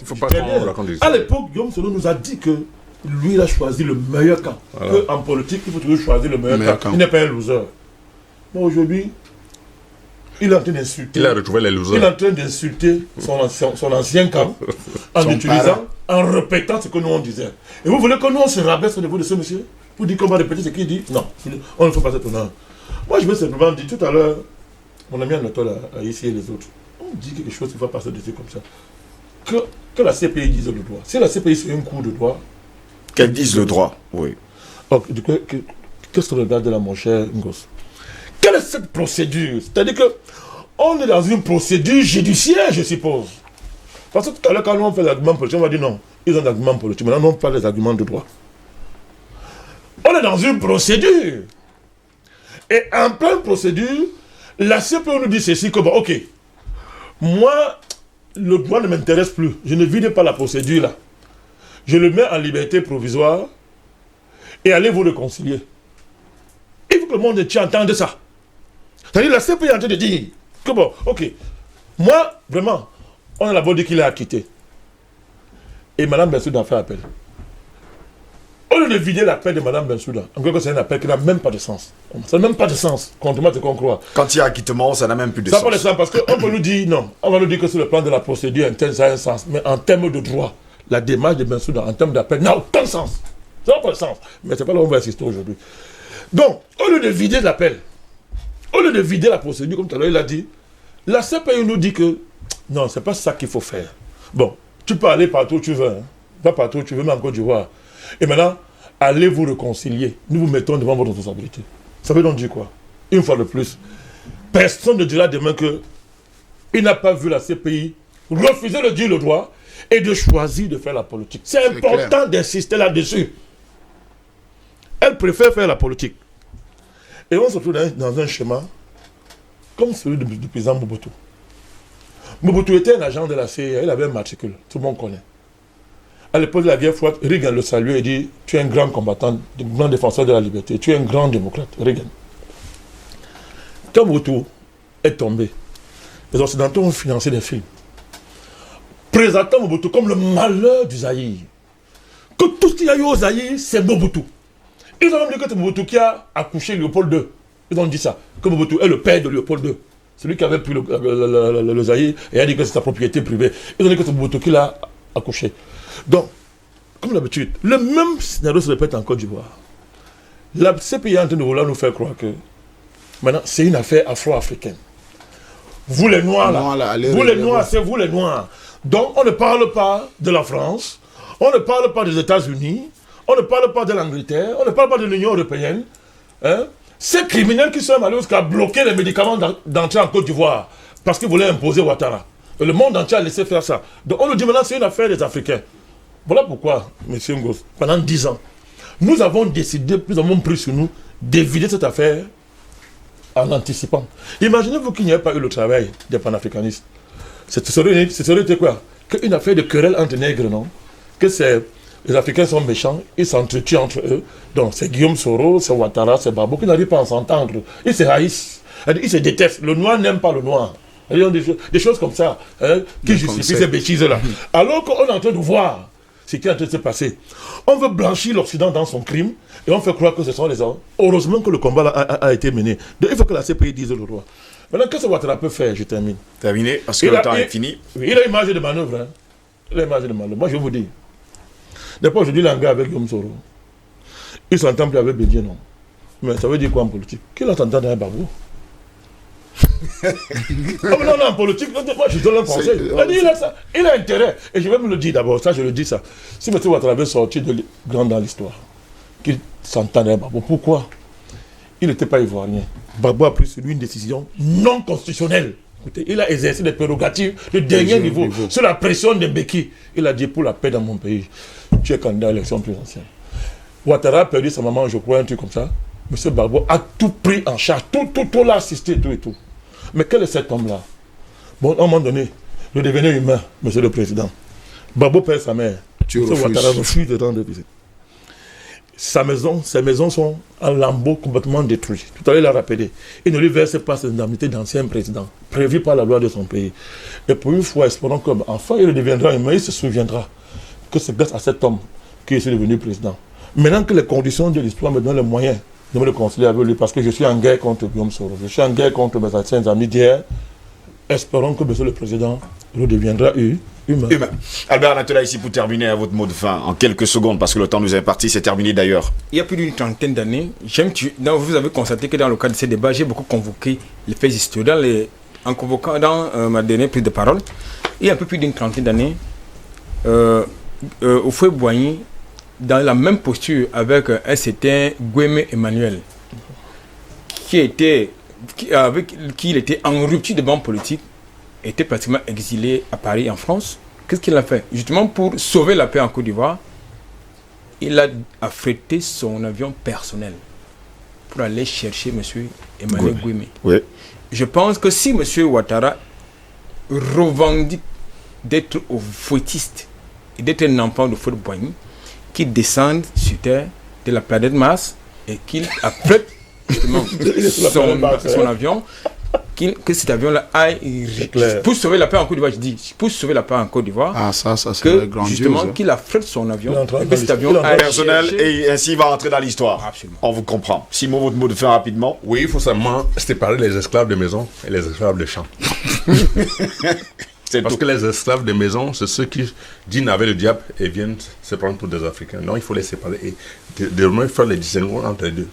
à l'époque, Guillaume Soro nous a dit que lui, il a choisi le meilleur camp. Voilà. En politique, il faut toujours choisir le meilleur camp. Il n'est pas un loser. Mais aujourd'hui, il est en train d'insulter. Il a retrouvé les losers. Il est en train d'insulter son ancien camp en utilisant, en répétant ce que nous on disait. Et vous voulez que nous on se rabaisse au niveau de ce monsieur pour dire qu'on va répéter ce qu'il dit? Non, on ne fait pas cet honneur. Moi je veux simplement dire tout à l'heure, mon ami Anatole a ici et les autres, on dit quelque chose qui va passer dessus comme ça. Que la CPI dise le droit. Si la CPI c'est un coup de droit, qu'elle dise le droit, oui. Donc, qu'est-ce que regarde là, mon cher Ngos? Quelle est cette procédure? C'est-à-dire qu'on est dans une procédure judiciaire, je suppose. Parce que tout à l'heure, quand on fait l'argument politique, on va dire non, ils ont l'argument politique. Maintenant, on parle des arguments de droit. On est dans une procédure. Et en pleine procédure, la CPI nous dit ceci, que bon, ok, moi, le droit ne m'intéresse plus. Je ne vide pas la procédure là. Je le mets en liberté provisoire et allez vous réconcilier. Il faut que le monde entier entende ça. C'est-à-dire la CPI est en train de dire que bon, ok, moi, vraiment, On a d'abord dit qu'il est acquitté. Et Mme Bensouda a fait appel. Au lieu de vider l'appel de Mme Bensouda, en quelque sorte, c'est un appel qui n'a même pas de sens. Ça n'a même pas de sens, contrairement à ce qu'on croit. Quand il y a acquittement, ça n'a même plus de sens. Ça n'a pas de sens parce qu'on peut nous dire non. On va nous dire que sur le plan de la procédure interne, ça a un sens. Mais en termes de droit, la démarche de Bensouda, en termes d'appel, n'a aucun sens. Ça n'a pas de sens. Mais c'est pas là où on va assister aujourd'hui. Donc, au lieu de vider l'appel, au lieu de vider la procédure, comme tout à l'heure, il a dit, la CPI nous dit que non, c'est pas ça qu'il faut faire. Bon, tu peux aller partout où tu veux. Hein. Pas partout où tu veux, mais en Côte d'Ivoire. Et maintenant, allez vous réconcilier. Nous vous mettons devant votre responsabilité. Ça veut donc dire quoi? Une fois de plus, personne ne dira demain qu'il n'a pas vu la CPI refuser de dire le droit et de choisir de faire la politique. C'est important d'insister là-dessus. Elle préfère faire la politique. Et on se retrouve dans un schéma comme celui du président Mobutu. Mobutu était un agent de la CIA, il avait un matricule, tout le monde connaît. À l'époque de la guerre froide, Reagan le salue et dit « Tu es un grand combattant, un grand défenseur de la liberté, tu es un grand démocrate, Reagan. » Quand Mobutu est tombé, les Occidentaux ont financé des films présentant Mobutu comme le malheur du Zaïre. Que tout ce qu'il y a eu au Zaïre, c'est Mobutu. Ils ont même dit que c'est Mobutu qui a accouché Léopold II. Ils ont dit ça, que Mobutu est le père de Léopold II. Celui qui avait pris le Zaïre et a dit que c'est sa propriété privée. Ils ont dit que c'est Mobutu qui l'a accouché. Donc, comme d'habitude, le même scénario se répète en Côte d'Ivoire. La CPI est en train de vouloir nous faire croire que maintenant, c'est une affaire afro-africaine. Vous les Noirs, là, vous les Noirs, c'est vous les Noirs. Donc, on ne parle pas de la France, on ne parle pas des États-Unis, on ne parle pas de l'Angleterre, on ne parle pas de l'Union européenne. Hein? Ces criminels qui sont allés jusqu'à bloquer les médicaments d'entrée en Côte d'Ivoire parce qu'ils voulaient imposer Ouattara. Et le monde entier a laissé faire ça. Donc, on nous dit maintenant c'est une affaire des Africains. Voilà pourquoi, M. Ngos, pendant 10 ans, nous avons décidé, nous avons pris sur nous d'éviter cette affaire en anticipant. Imaginez-vous qu'il n'y avait pas eu le travail des panafricanistes. Ce serait été quoi? Qu'une affaire de querelle entre nègres, non? Que les Africains sont méchants, ils s'entretuent entre eux. Donc c'est Guillaume Soro, c'est Ouattara, c'est Babo qui n'arrivent pas à s'entendre. Ils se haïssent, ils se détestent. Le noir n'aime pas le noir. Des choses comme ça, hein, qui justifient ces bêtises-là. Alors qu'on est en train de voir ce qui est en train de se passer. On veut blanchir l'Occident dans son crime et on fait croire que ce sont les hommes. Heureusement que le combat a été mené. Donc il faut que la CPI dise le droit. Maintenant, qu'est-ce que Ouattara peut faire? Je termine. Terminé, parce que le temps est fini. Il a une marge de manœuvre. Hein. Il a une marge de manœuvre. Moi, je vous dis. D'abord, je dis l'anglais avec Guillaume Soro. Il s'entend plus avec Bédier, non. Mais ça veut dire quoi en politique? Qu'il s'entend avec Babou? Non, en politique, moi je donne un conseil. Il a intérêt. Et je vais me le dire d'abord, ça je le dis ça. Si M. Ouattara avait sorti de grand dans l'histoire, qu'il s'entendait avec Babou, pourquoi? Il n'était pas ivoirien. Babou a pris sur lui une décision non constitutionnelle. Écoutez, il a exercé des prérogatives de dernier niveau. Sous la pression de Mbeki. Il a dit pour la paix dans mon pays, tu es candidat à l'élection présidentielle. Ouattara a perdu sa maman, je crois, un truc comme ça. M. Babou a tout pris en charge, tout l'a assisté, tout et tout. Mais quel est cet homme-là? Bon, à un moment donné, le devenir humain, monsieur le président. Babou perd sa mère. M. Ouattara refuse de rendre visite. Ses maisons sont en lambeaux complètement détruites. Tout à l'heure, il a rappelé. Il ne lui verse pas ses indemnités d'ancien président, prévues par la loi de son pays. Et pour une fois, espérons qu'enfin il deviendra humain, il se souviendra que c'est grâce à cet homme qu'il est devenu président. Maintenant que les conditions de l'histoire me donnent les moyens de me réconcilier avec lui, parce que je suis en guerre contre Guillaume Soro, je suis en guerre contre mes anciens amis d'hier, espérons que monsieur le président redeviendra humain. Albert Anatola ici pour terminer à votre mot de fin en quelques secondes parce que le temps nous est parti, c'est terminé d'ailleurs. Il y a plus d'une trentaine d'années, vous avez constaté que dans le cadre de ces débats, j'ai beaucoup convoqué les faits historiques. En convoquant dans ma dernière prise de parole, il y a un peu plus d'une trentaine d'années, Houphouët-Boigny, dans la même posture avec un certain Guémé Emmanuel, qui était en rupture de banc politique, était pratiquement exilé à Paris, en France. Qu'est-ce qu'il a fait? Justement pour sauver la paix en Côte d'Ivoire, il a affrété son avion personnel pour aller chercher M. Emmanuel Guémé. Oui. Je pense que si M. Ouattara revendique d'être fouettiste et d'être un enfant de Houphouët-Boigny, qu'il descende sur terre de la planète Mars et qu'il affrète son avion que cet avion-là aille pour sauver la paix en Côte d'Ivoire. Je dis, pour sauver la paix en Côte d'Ivoire. Ah, ça c'est grandiose. Justement, qu'il affrète son avion. Et que cet avion aille personnel et ainsi il va entrer dans l'histoire. Absolument. On vous comprend. Simon, votre mot de fin rapidement. Oui, il faut seulement séparer les esclaves de maison et les esclaves de champ. Parce que les esclaves de maison, c'est ceux qui dînent avec le diable et viennent se prendre pour des Africains. Non, il faut les séparer et de faire les discernements entre les deux.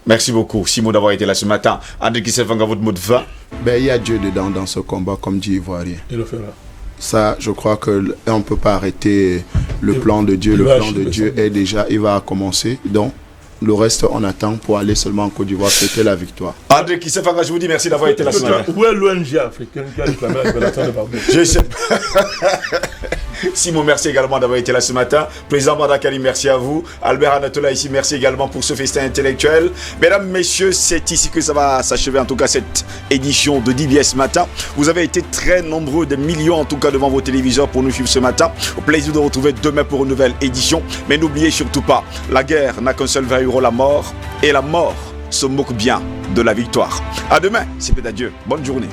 Merci beaucoup, Simon, d'avoir été là ce matin. André Kisefanga, votre mot de fin. Il y a Dieu dedans dans ce combat, comme dit Ivoirien. Il le fera. Ça, je crois qu'on ne peut pas arrêter le plan de Dieu. Le plan de Dieu est déjà, il va commencer. Donc, le reste, on attend pour aller seulement en Côte d'Ivoire, c'était la victoire. André Kisefanga, je vous dis merci d'avoir été là ce matin. Où est l'ONG africaine qui a réclamé la libération de Barbie? Je sais pas. Simon, merci également d'avoir été là ce matin. Président Bandakani, merci à vous. Albert Anatola ici, merci également pour ce festin intellectuel. Mesdames, messieurs, c'est ici que ça va s'achever, en tout cas, cette édition de DBS Matin. Vous avez été très nombreux, des millions en tout cas, devant vos téléviseurs pour nous suivre ce matin. Au plaisir de vous retrouver demain pour une nouvelle édition. Mais n'oubliez surtout pas, la guerre n'a qu'un seul vrai héros, la mort. Et la mort se moque bien de la victoire. À demain, c'est peut-être adieu. Bonne journée.